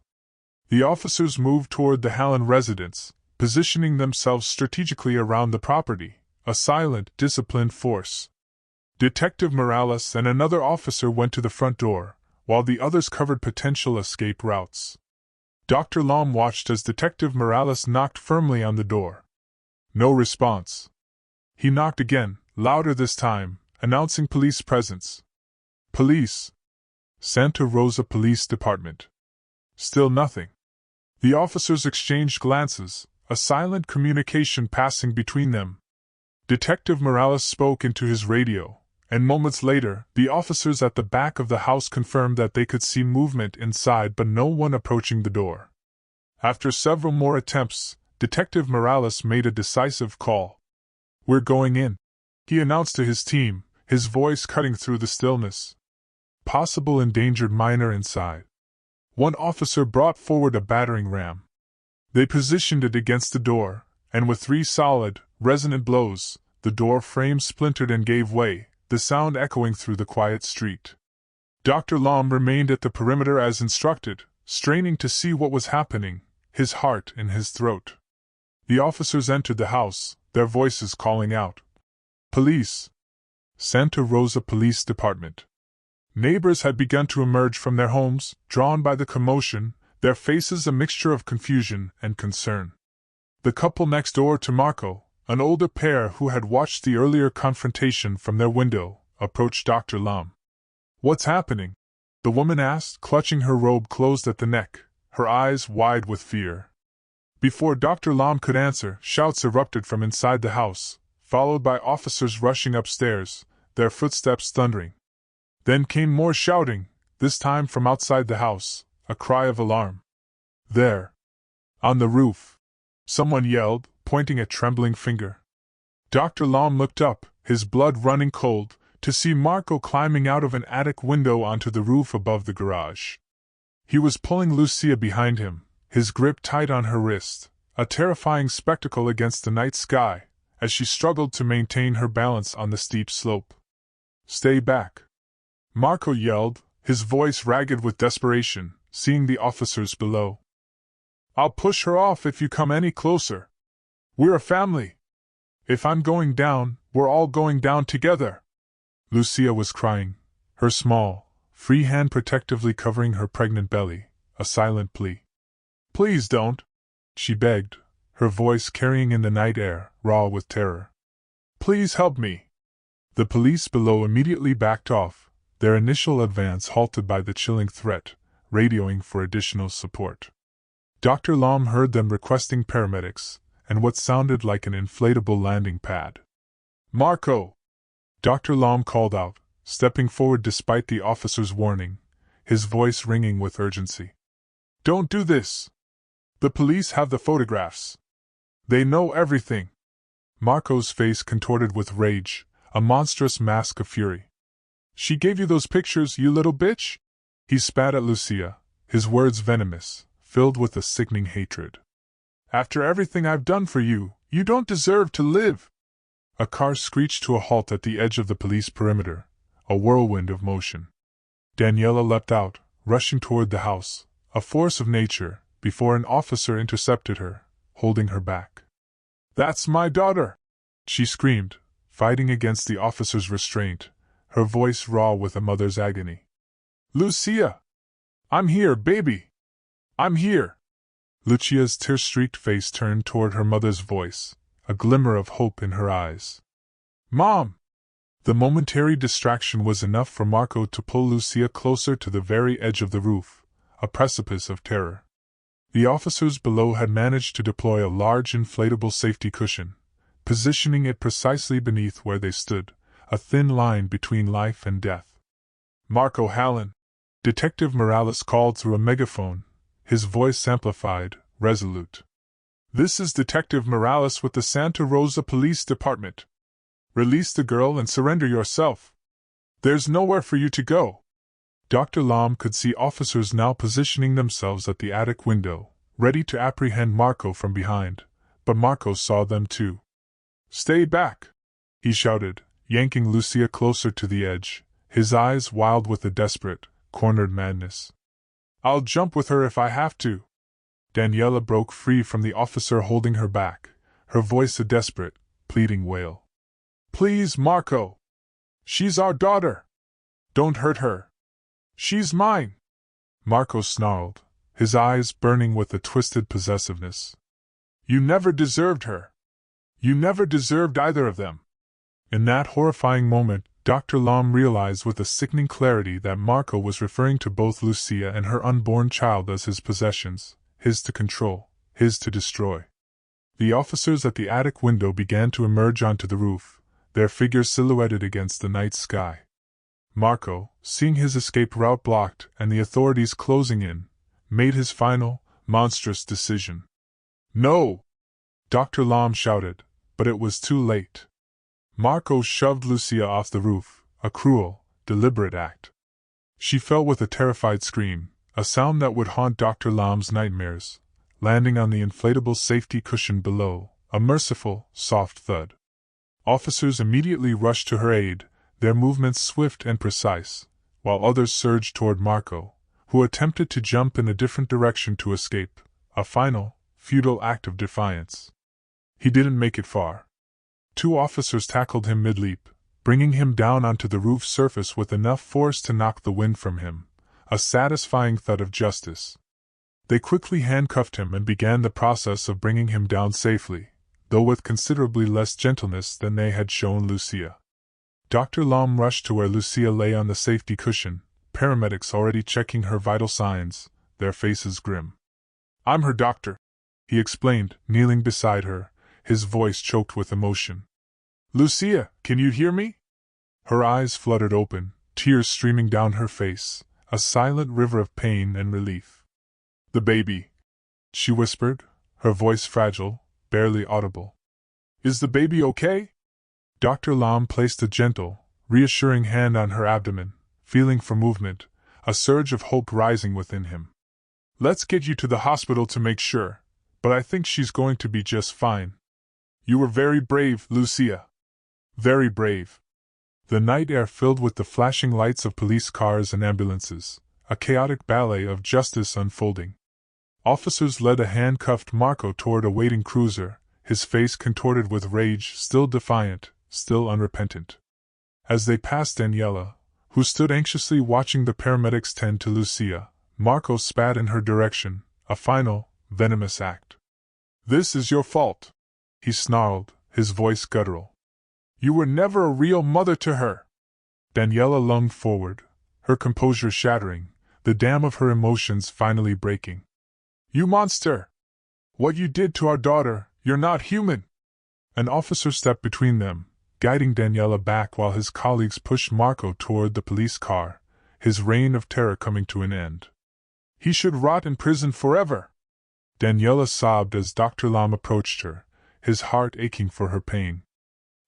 Speaker 1: The officers moved toward the Hallen residence, positioning themselves strategically around the property, a silent, disciplined force. Detective Morales and another officer went to the front door, while the others covered potential escape routes. Dr. Lam watched as Detective Morales knocked firmly on the door. No response. He knocked again, louder this time, announcing police presence. "Police. Santa Rosa Police Department." Still nothing. The officers exchanged glances, a silent communication passing between them. Detective Morales spoke into his radio, and moments later, the officers at the back of the house confirmed that they could see movement inside but no one approaching the door. After several more attempts, Detective Morales made a decisive call. "We're going in," he announced to his team, his voice cutting through the stillness. Possible endangered minor inside. One officer brought forward a battering ram. They positioned it against the door, and with 3 solid, resonant blows, the door frame splintered and gave way, the sound echoing through the quiet street. Dr. Lom remained at the perimeter as instructed, straining to see what was happening, his heart in his throat. The officers entered the house, their voices calling out, "Police! Santa Rosa Police Department!" Neighbors had begun to emerge from their homes, drawn by the commotion, their faces a mixture of confusion and concern. The couple next door to Marco, an older pair who had watched the earlier confrontation from their window, approached Dr. Lom. "What's happening?" the woman asked, clutching her robe closed at the neck, her eyes wide with fear. Before Dr. Lom could answer, shouts erupted from inside the house, followed by officers rushing upstairs, their footsteps thundering. Then came more shouting, this time from outside the house, a cry of alarm. "There! On the roof!" someone yelled, pointing a trembling finger. Dr. Lom looked up, his blood running cold, to see Marco climbing out of an attic window onto the roof above the garage. He was pulling Lucia behind him, his grip tight on her wrist, a terrifying spectacle against the night sky, as she struggled to maintain her balance on the steep slope. "Stay back!" Marco yelled, his voice ragged with desperation, seeing the officers below. "I'll push her off if you come any closer. We're a family. If I'm going down, we're all going down together." Lucia was crying, her small, free hand protectively covering her pregnant belly, a silent plea. "Please don't," she begged, her voice carrying in the night air, raw with terror. "Please help me." The police below immediately backed off, their initial advance halted by the chilling threat, radioing for additional support. Dr. Lom heard them requesting paramedics, and what sounded like an inflatable landing pad. "Marco!" Dr. Lom called out, stepping forward despite the officer's warning, his voice ringing with urgency. "Don't do this! The police have the photographs. They know everything." Marco's face contorted with rage, a monstrous mask of fury. "She gave you those pictures, you little bitch?" He spat at Lucia, his words venomous, filled with a sickening hatred. "After everything I've done for you, you don't deserve to live!" A car screeched to a halt at the edge of the police perimeter, a whirlwind of motion. Daniela leapt out, rushing toward the house, a force of nature, before an officer intercepted her, holding her back. "That's my daughter!" she screamed, fighting against the officer's restraint, her voice raw with a mother's agony. "Lucia! I'm here, baby! I'm here!" Lucia's tear-streaked face turned toward her mother's voice, a glimmer of hope in her eyes. "Mom!" The momentary distraction was enough for Marco to pull Lucia closer to the very edge of the roof, a precipice of terror. The officers below had managed to deploy a large inflatable safety cushion, positioning it precisely beneath where they stood, a thin line between life and death. "Marco Hallen!" Detective Morales called through a megaphone, his voice amplified, resolute. "This is Detective Morales with the Santa Rosa Police Department. Release the girl and surrender yourself. There's nowhere for you to go." Dr. Lom could see officers now positioning themselves at the attic window, ready to apprehend Marco from behind, but Marco saw them too. "Stay back!" he shouted, yanking Lucia closer to the edge, his eyes wild with a desperate, cornered madness. "I'll jump with her if I have to." Daniela broke free from the officer holding her back, her voice a desperate, pleading wail. "Please, Marco! She's our daughter! Don't hurt her! She's mine!" Marco snarled, his eyes burning with a twisted possessiveness. "You never deserved her! You never deserved either of them!" In that horrifying moment, Dr. Lom realized with a sickening clarity that Marco was referring to both Lucia and her unborn child as his possessions, his to control, his to destroy. The officers at the attic window began to emerge onto the roof, their figures silhouetted against the night sky. Marco, seeing his escape route blocked and the authorities closing in, made his final, monstrous decision. "No!" Dr. Lom shouted, but it was too late. Marco shoved Lucia off the roof, a cruel, deliberate act. She fell with a terrified scream, a sound that would haunt Dr. Lom's nightmares, landing on the inflatable safety cushion below, a merciful, soft thud. Officers immediately rushed to her aid, their movements swift and precise, while others surged toward Marco, who attempted to jump in a different direction to escape, a final, futile act of defiance. He didn't make it far. 2 officers tackled him mid-leap, bringing him down onto the roof surface with enough force to knock the wind from him, a satisfying thud of justice. They quickly handcuffed him and began the process of bringing him down safely, though with considerably less gentleness than they had shown Lucia. Dr. Lom rushed to where Lucia lay on the safety cushion, paramedics already checking her vital signs, their faces grim. "I'm her doctor," he explained, kneeling beside her, his voice choked with emotion. "Lucia, can you hear me?" Her eyes fluttered open, tears streaming down her face, a silent river of pain and relief. "The baby," she whispered, her voice fragile, barely audible. "Is the baby okay?" Dr. Lom placed a gentle, reassuring hand on her abdomen, feeling for movement, a surge of hope rising within him. "Let's get you to the hospital to make sure, but I think she's going to be just fine. You were very brave, Lucia. Very brave." The night air filled with the flashing lights of police cars and ambulances, a chaotic ballet of justice unfolding. Officers led a handcuffed Marco toward a waiting cruiser, his face contorted with rage, still defiant, still unrepentant. As they passed Daniela, who stood anxiously watching the paramedics tend to Lucia, Marco spat in her direction, a final, venomous act. "This is your fault," he snarled, his voice guttural. "You were never a real mother to her." Daniela lunged forward, her composure shattering, the dam of her emotions finally breaking. "You monster! What you did to our daughter, you're not human!" An officer stepped between them, guiding Daniela back while his colleagues pushed Marco toward the police car, his reign of terror coming to an end. "He should rot in prison forever!" Daniela sobbed as Dr. Lom approached her, his heart aching for her pain.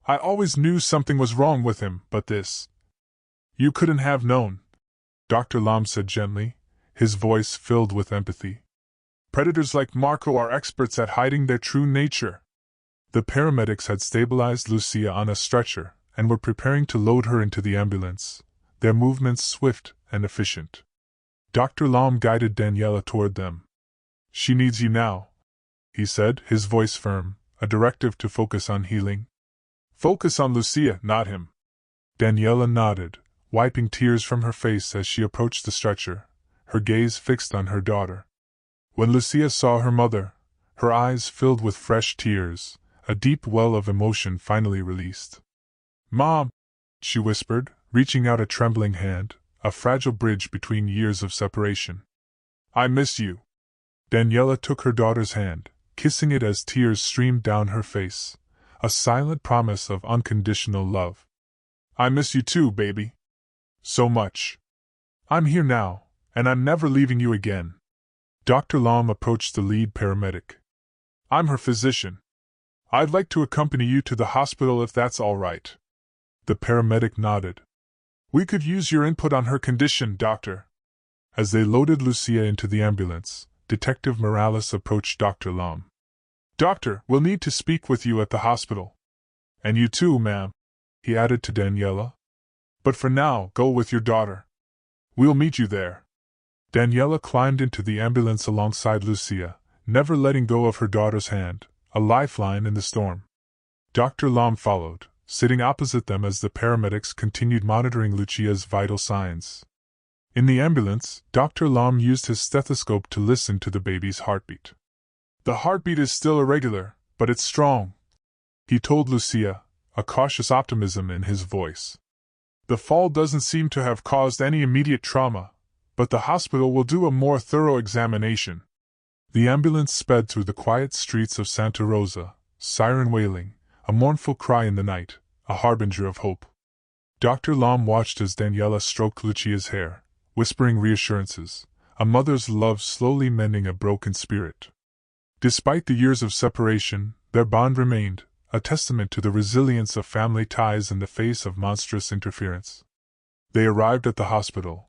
Speaker 1: "I always knew something was wrong with him, but this... You couldn't have known," Dr. Lom said gently, his voice filled with empathy. "Predators like Marco are experts at hiding their true nature." The paramedics had stabilized Lucia on a stretcher and were preparing to load her into the ambulance, their movements swift and efficient. Dr. Lom guided Daniela toward them. "She needs you now," he said, his voice firm, a directive to focus on healing. "Focus on Lucia, not him." Daniela nodded, wiping tears from her face as she approached the stretcher, her gaze fixed on her daughter. When Lucia saw her mother, her eyes filled with fresh tears, a deep well of emotion finally released. "Mom," she whispered, reaching out a trembling hand, a fragile bridge between years of separation. "I miss you." Daniela took her daughter's hand, kissing it as tears streamed down her face, a silent promise of unconditional love. "I miss you too, baby. So much. I'm here now, and I'm never leaving you again." Dr. Lom approached the lead paramedic. "I'm her physician. I'd like to accompany you to the hospital if that's all right." The paramedic nodded. "We could use your input on her condition, doctor." As they loaded Lucia into the ambulance, Detective Morales approached Dr. Lom. "Doctor, we'll need to speak with you at the hospital. And you too, ma'am," he added to Daniela. "But for now, go with your daughter. We'll meet you there." Daniela climbed into the ambulance alongside Lucia, never letting go of her daughter's hand, a lifeline in the storm. Dr. Lom followed, sitting opposite them as the paramedics continued monitoring Lucia's vital signs. In the ambulance, Dr. Lom used his stethoscope to listen to the baby's heartbeat. "The heartbeat is still irregular, but it's strong," he told Lucia, a cautious optimism in his voice. "The fall doesn't seem to have caused any immediate trauma, but the hospital will do a more thorough examination." The ambulance sped through the quiet streets of Santa Rosa, siren wailing, a mournful cry in the night, a harbinger of hope. Dr. Lom watched as Daniela stroked Lucia's hair, whispering reassurances, a mother's love slowly mending a broken spirit. Despite the years of separation, their bond remained, a testament to the resilience of family ties in the face of monstrous interference. They arrived at the hospital,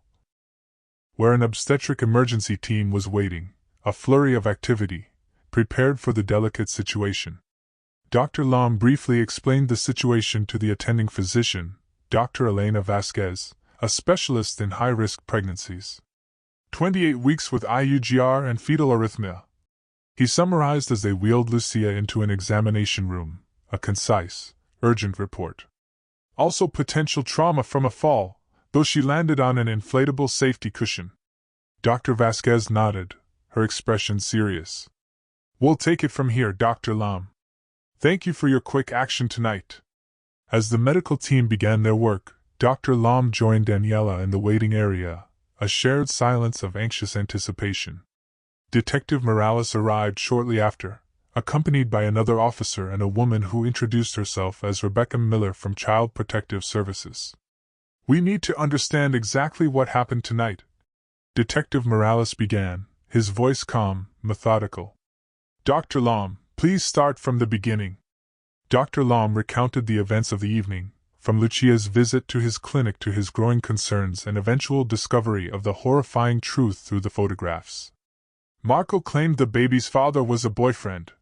Speaker 1: where an obstetric emergency team was waiting, a flurry of activity, prepared for the delicate situation. Dr. Lom briefly explained the situation to the attending physician, Dr. Elena Vasquez, a specialist in high-risk pregnancies. 28 weeks with IUGR and fetal arrhythmia. He summarized as they wheeled Lucia into an examination room, a concise, urgent report. Also potential trauma from a fall, though she landed on an inflatable safety cushion. Dr. Vasquez nodded, her expression serious. "We'll take it from here, Dr. Lom. Thank you for your quick action tonight." As the medical team began their work, Dr. Lom joined Daniela in the waiting area, a shared silence of anxious anticipation. Detective Morales arrived shortly after, accompanied by another officer and a woman who introduced herself as Rebecca Miller from Child Protective Services. "We need to understand exactly what happened tonight," Detective Morales began, his voice calm, methodical. "Dr. Lom, please start from the beginning." Dr. Lom recounted the events of the evening, from Lucia's visit to his clinic to his growing concerns and eventual discovery of the horrifying truth through the photographs. "Marco claimed the baby's father was a boyfriend,"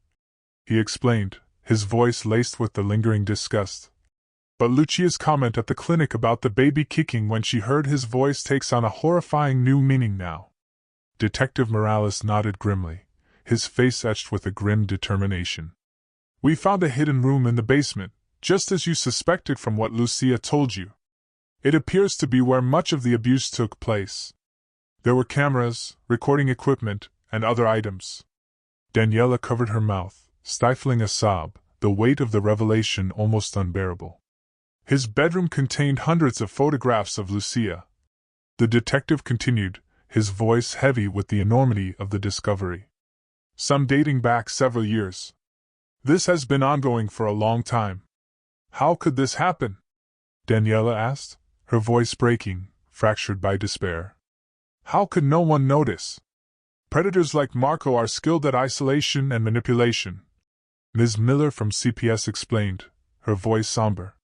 Speaker 1: he explained, his voice laced with the lingering disgust. "But Lucia's comment at the clinic about the baby kicking when she heard his voice takes on a horrifying new meaning now." Detective Morales nodded grimly, his face etched with a grim determination. "We found a hidden room in the basement, just as you suspected from what Lucia told you. It appears to be where much of the abuse took place. There were cameras, recording equipment, and other items." Daniela covered her mouth, stifling a sob, the weight of the revelation almost unbearable. "His bedroom contained hundreds of photographs of Lucia," the detective continued, his voice heavy with the enormity of the discovery. "Some dating back several years. This has been ongoing for a long time." "How could this happen?" Daniela asked, her voice breaking, fractured by despair. "How could no one notice? Predators like Marco are skilled at isolation and manipulation," Ms. Miller from CPS explained, her voice somber.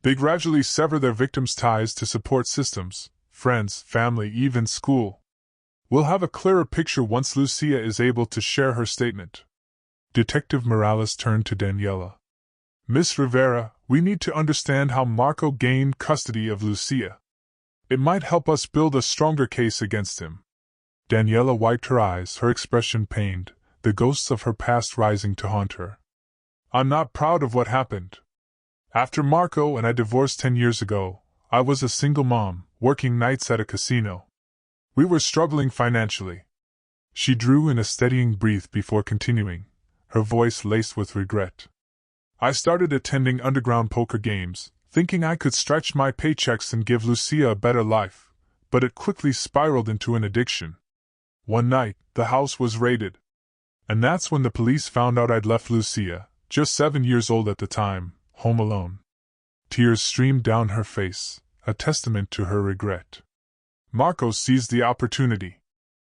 Speaker 1: "They gradually sever their victims' ties to support systems, friends, family, even school. We'll have a clearer picture once Lucia is able to share her statement." Detective Morales turned to Daniela. "Miss Rivera, we need to understand how Marco gained custody of Lucia. It might help us build a stronger case against him." Daniela wiped her eyes, her expression pained, the ghosts of her past rising to haunt her. "I'm not proud of what happened. After Marco and I divorced 10 years ago, I was a single mom, working nights at a casino. We were struggling financially." She drew in a steadying breath before continuing, her voice laced with regret. "I started attending underground poker games, thinking I could stretch my paychecks and give Lucia a better life, but it quickly spiraled into an addiction. One night, the house was raided. And that's when the police found out I'd left Lucia, just 7 years old at the time, home alone." Tears streamed down her face, a testament to her regret. "Marco seized the opportunity.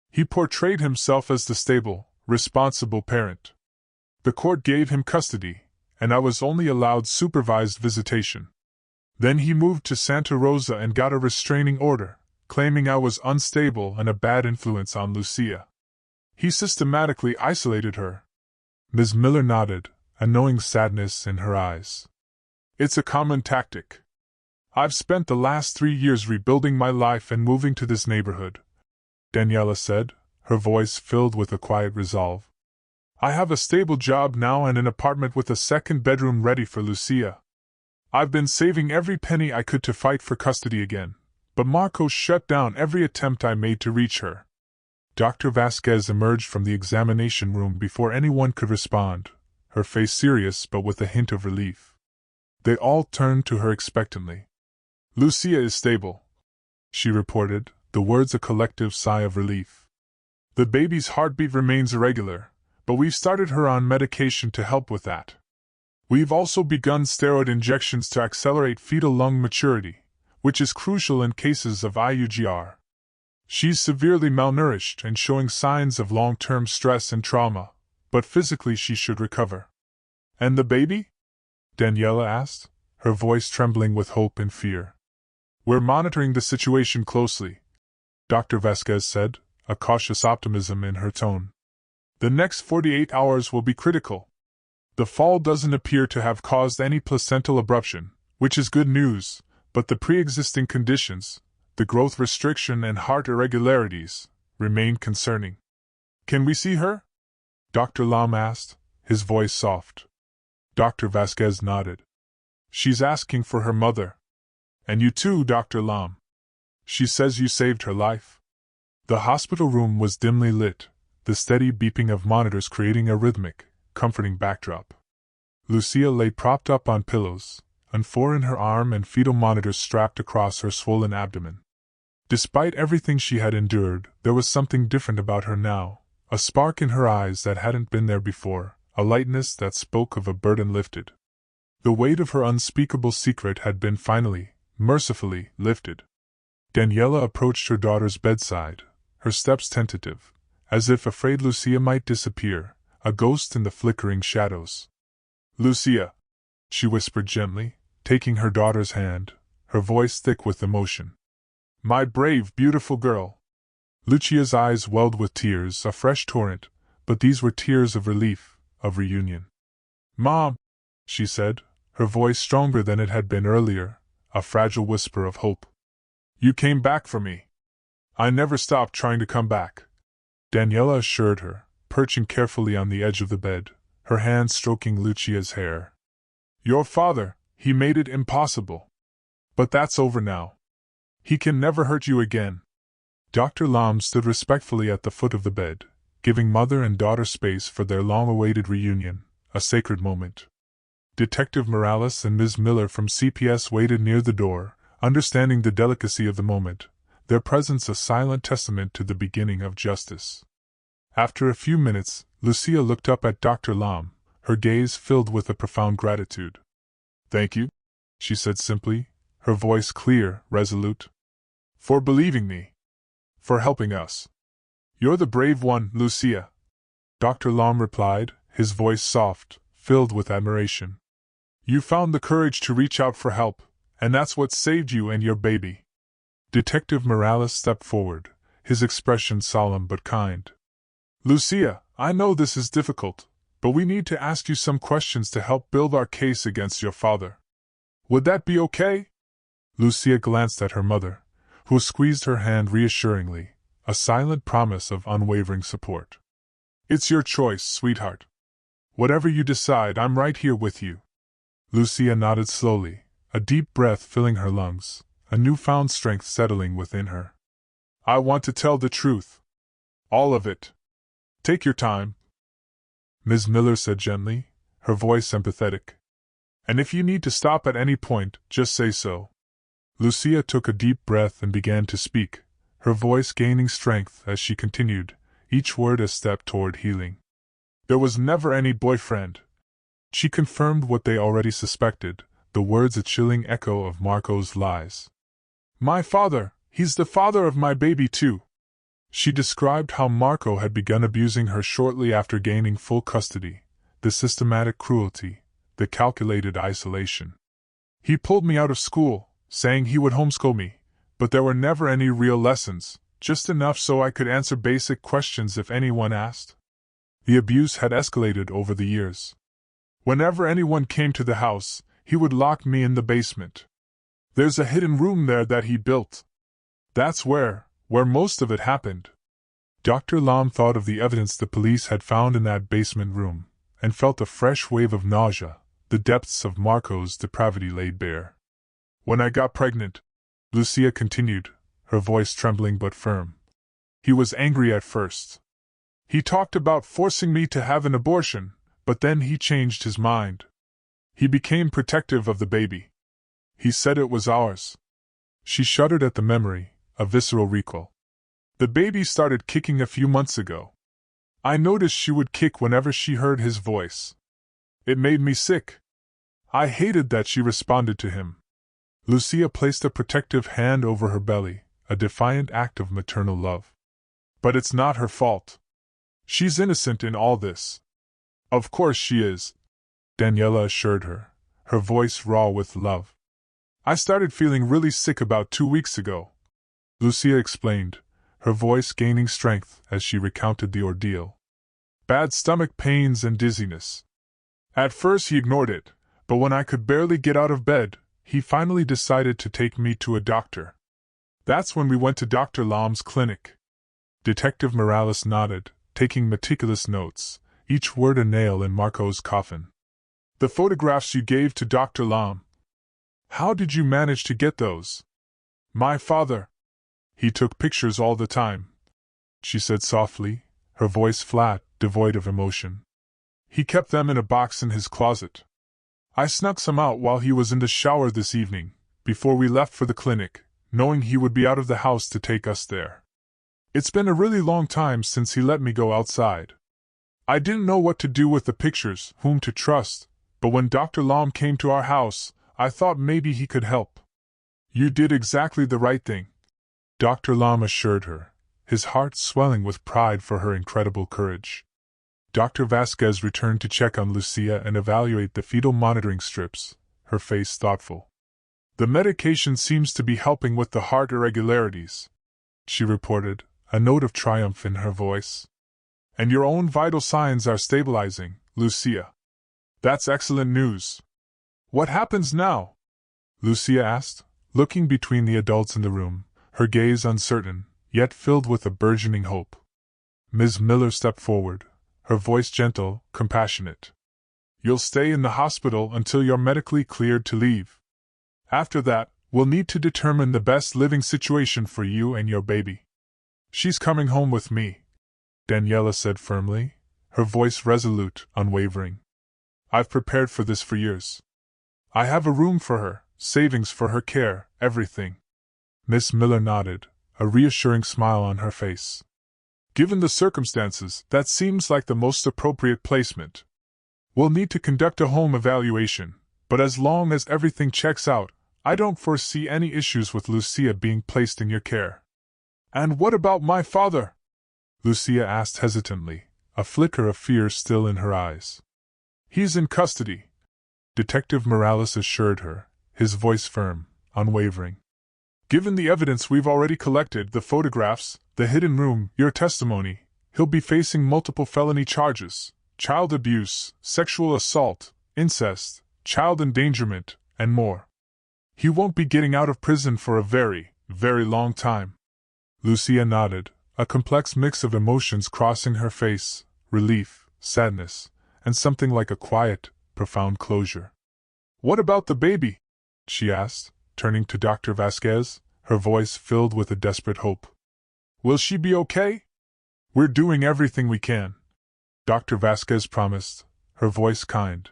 Speaker 1: He portrayed himself as the stable, responsible parent. The court gave him custody, and I was only allowed supervised visitation. Then he moved to Santa Rosa and got a restraining order, claiming I was unstable and a bad influence on Lucia. He systematically isolated her." Ms. Miller nodded, a knowing sadness in her eyes. "It's a common tactic. I've spent the last 3 years rebuilding my life and moving to this neighborhood," Daniela said, her voice filled with a quiet resolve. "I have a stable job now and an apartment with a second bedroom ready for Lucia. I've been saving every penny I could to fight for custody again, but Marco shut down every attempt I made to reach her." Dr. Vasquez emerged from the examination room before anyone could respond, her face serious but with a hint of relief. They all turned to her expectantly. "Lucia is stable," she reported, the words a collective sigh of relief. The baby's heartbeat remains irregular, but we've started her on medication to help with that. We've also begun steroid injections to accelerate fetal lung maturity, which is crucial in cases of IUGR. She's severely malnourished and showing signs of long-term stress and trauma, but physically she should recover. And the baby? Daniela asked, her voice trembling with hope and fear. We're monitoring the situation closely, Dr. Vasquez said, a cautious optimism in her tone. The next 48 hours will be critical. The fall doesn't appear to have caused any placental abruption, which is good news, but the pre-existing conditions, the growth restriction and heart irregularities, remain concerning. Can we see her? Dr. Lam asked, his voice soft. Dr. Vasquez nodded. She's asking for her mother. And you too, Dr. Lam. She says you saved her life. The hospital room was dimly lit, the steady beeping of monitors creating a rhythmic, comforting backdrop. Lucia lay propped up on pillows, an IV in her arm and fetal monitors strapped across her swollen abdomen. Despite everything she had endured, there was something different about her now, a spark in her eyes that hadn't been there before, a lightness that spoke of a burden lifted. The weight of her unspeakable secret had been finally, mercifully, lifted. Daniela approached her daughter's bedside, her steps tentative, as if afraid Lucia might disappear, a ghost in the flickering shadows. Lucia, she whispered gently, taking her daughter's hand, her voice thick with emotion. My brave, beautiful girl. Lucia's eyes welled with tears, a fresh torrent, but these were tears of relief, of reunion. Mom, she said, her voice stronger than it had been earlier, a fragile whisper of hope. You came back for me. I never stopped trying to come back, Daniela assured her, perching carefully on the edge of the bed, her hand stroking Lucia's hair. Your father, he made it impossible. But that's over now. He can never hurt you again. Dr. Lam stood respectfully at the foot of the bed, giving mother and daughter space for their long-awaited reunion, a sacred moment. Detective Morales and Ms. Miller from CPS waited near the door, understanding the delicacy of the moment, their presence a silent testament to the beginning of justice. After a few minutes, Lucia looked up at Dr. Lam, her gaze filled with a profound gratitude. Thank you, she said simply, her voice clear, resolute. For believing me. For helping us. You're the brave one, Lucia. Dr. Lam replied, his voice soft, filled with admiration. You found the courage to reach out for help, and that's what saved you and your baby. Detective Morales stepped forward, his expression solemn but kind. Lucia, I know this is difficult, but we need to ask you some questions to help build our case against your father. Would that be okay? Lucia glanced at her mother, who squeezed her hand reassuringly, a silent promise of unwavering support. It's your choice, sweetheart. Whatever you decide, I'm right here with you. Lucia nodded slowly, a deep breath filling her lungs, a newfound strength settling within her. I want to tell the truth. All of it. Take your time, Ms. Miller said gently, her voice empathetic. And if you need to stop at any point, just say so. Lucia took a deep breath and began to speak, her voice gaining strength as she continued, each word a step toward healing. There was never any boyfriend. She confirmed what they already suspected, the words a chilling echo of Marco's lies. My father, he's the father of my baby too. She described how Marco had begun abusing her shortly after gaining full custody, the systematic cruelty, the calculated isolation. He pulled me out of school, saying he would homeschool me, but there were never any real lessons, just enough so I could answer basic questions if anyone asked. The abuse had escalated over the years. Whenever anyone came to the house, he would lock me in the basement. There's a hidden room there that he built. That's where most of it happened. Dr. Lam thought of the evidence the police had found in that basement room, and felt a fresh wave of nausea, the depths of Marco's depravity laid bare. When I got pregnant, Lucia continued, her voice trembling but firm. He was angry at first. He talked about forcing me to have an abortion, but then he changed his mind. He became protective of the baby. He said it was ours. She shuddered at the memory, a visceral recall. The baby started kicking a few months ago. I noticed she would kick whenever she heard his voice. It made me sick. I hated that she responded to him. Lucia placed a protective hand over her belly, a defiant act of maternal love. But it's not her fault. She's innocent in all this. Of course she is, Daniela assured her, her voice raw with love. I started feeling really sick about 2 weeks ago, Lucia explained, her voice gaining strength as she recounted the ordeal. Bad stomach pains and dizziness. At first he ignored it, but when I could barely get out of bed, he finally decided to take me to a doctor. That's when we went to Dr. Lam's clinic. Detective Morales nodded, taking meticulous notes, each word a nail in Marco's coffin. The photographs you gave to Dr. Lam. How did you manage to get those? My father. He took pictures all the time, she said softly, her voice flat, devoid of emotion. He kept them in a box in his closet. I snuck some out while he was in the shower this evening, before we left for the clinic, knowing he would be out of the house to take us there. It's been a really long time since he let me go outside. I didn't know what to do with the pictures, whom to trust, but when Dr. Lam came to our house, I thought maybe he could help. You did exactly the right thing, Dr. Lam assured her, his heart swelling with pride for her incredible courage. Dr. Vasquez returned to check on Lucia and evaluate the fetal monitoring strips, her face thoughtful. The medication seems to be helping with the heart irregularities, she reported, a note of triumph in her voice. And your own vital signs are stabilizing, Lucia. That's excellent news. What happens now? Lucia asked, looking between the adults in the room, her gaze uncertain, yet filled with a burgeoning hope. Ms. Miller stepped forward, her voice gentle, compassionate. You'll stay in the hospital until you're medically cleared to leave. After that, we'll need to determine the best living situation for you and your baby. She's coming home with me, Daniela said firmly, her voice resolute, unwavering. I've prepared for this for years. I have a room for her, savings for her care, everything. Miss Miller nodded, a reassuring smile on her face. Given the circumstances, that seems like the most appropriate placement. We'll need to conduct a home evaluation, but as long as everything checks out, I don't foresee any issues with Lucia being placed in your care. And what about my father? Lucia asked hesitantly, a flicker of fear still in her eyes. He's in custody, Detective Morales assured her, his voice firm, unwavering. Given the evidence we've already collected, the photographs, the hidden room, your testimony, he'll be facing multiple felony charges: child abuse, sexual assault, incest, child endangerment, and more. He won't be getting out of prison for a very, very long time. Lucia nodded, a complex mix of emotions crossing her face: relief, sadness, and something like a quiet, profound closure. What about the baby? She asked, turning to Dr. Vasquez, her voice filled with a desperate hope. Will she be okay? We're doing everything we can, Dr. Vasquez promised, her voice kind.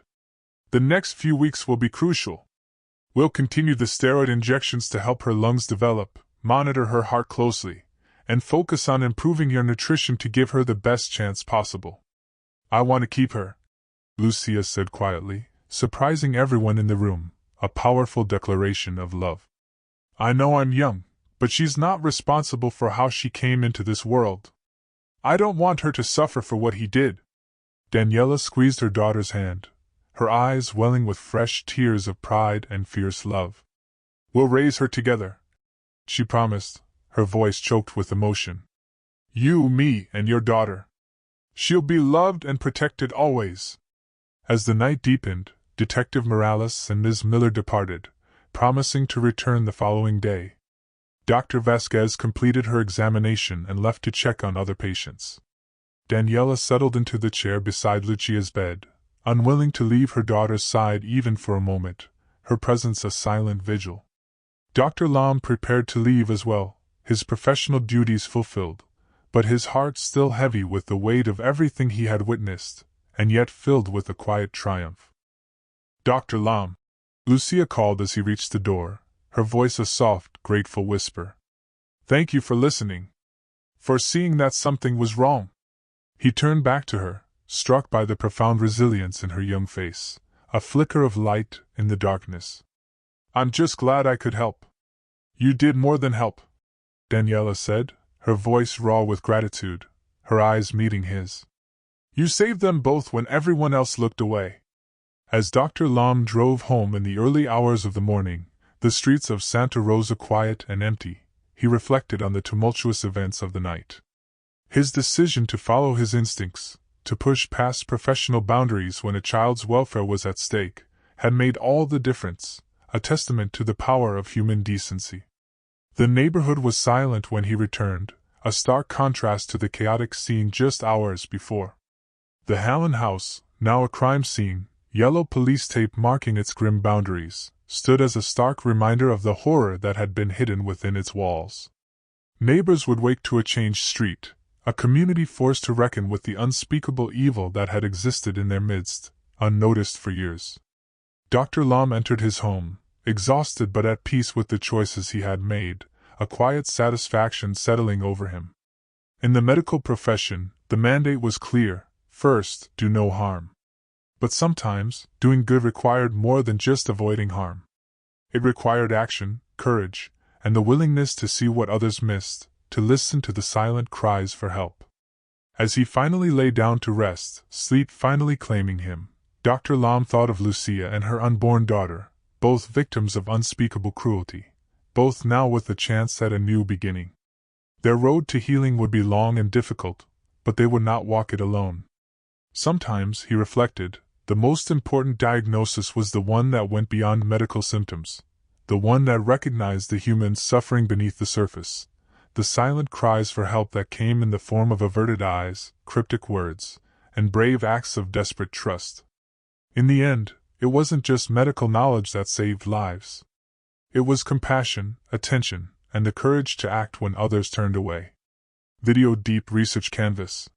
Speaker 1: The next few weeks will be crucial. We'll continue the steroid injections to help her lungs develop, monitor her heart closely, and focus on improving your nutrition to give her the best chance possible. I want to keep her, Lucia said quietly, surprising everyone in the room, a powerful declaration of love. I know I'm young, but she's not responsible for how she came into this world. I don't want her to suffer for what he did. Daniela squeezed her daughter's hand, her eyes welling with fresh tears of pride and fierce love. We'll raise her together, she promised, her voice choked with emotion. You, me, and your daughter. She'll be loved and protected always. As the night deepened, Detective Morales and Ms. Miller departed, promising to return the following day. Dr. Vasquez completed her examination and left to check on other patients. Daniela settled into the chair beside Lucia's bed, unwilling to leave her daughter's side even for a moment, her presence a silent vigil. Dr. Lam prepared to leave as well, his professional duties fulfilled, but his heart still heavy with the weight of everything he had witnessed, and yet filled with a quiet triumph. Dr. Lam, Lucia called as he reached the door, her voice a soft, grateful whisper. Thank you for listening. foreseeing that something was wrong. He turned back to her, struck by the profound resilience in her young face, a flicker of light in the darkness. "I'm just glad I could help." "You did more than help," Daniela said, her voice raw with gratitude, her eyes meeting his. "You saved them both when everyone else looked away." As Dr. Lom drove home in the early hours of the morning, the streets of Santa Rosa quiet and empty, he reflected on the tumultuous events of the night. His decision to follow his instincts, to push past professional boundaries when a child's welfare was at stake, had made all the difference, a testament to the power of human decency. The neighborhood was silent when he returned, a stark contrast to the chaotic scene just hours before. The Hallen house, now a crime scene, yellow police tape marking its grim boundaries, stood as a stark reminder of the horror that had been hidden within its walls. Neighbors would wake to a changed street, a community forced to reckon with the unspeakable evil that had existed in their midst, unnoticed for years. Dr. Lom entered his home, exhausted but at peace with the choices he had made, a quiet satisfaction settling over him. In the medical profession, the mandate was clear: first, do no harm. But sometimes, doing good required more than just avoiding harm. It required action, courage, and the willingness to see what others missed, to listen to the silent cries for help. As he finally lay down to rest, sleep finally claiming him, Dr. Lom thought of Lucia and her unborn daughter, both victims of unspeakable cruelty, both now with a chance at a new beginning. Their road to healing would be long and difficult, but they would not walk it alone. Sometimes, he reflected, the most important diagnosis was the one that went beyond medical symptoms, the one that recognized the human suffering beneath the surface, the silent cries for help that came in the form of averted eyes, cryptic words, and brave acts of desperate trust. In the end, it wasn't just medical knowledge that saved lives. It was compassion, attention, and the courage to act when others turned away. Video Deep Research Canvas.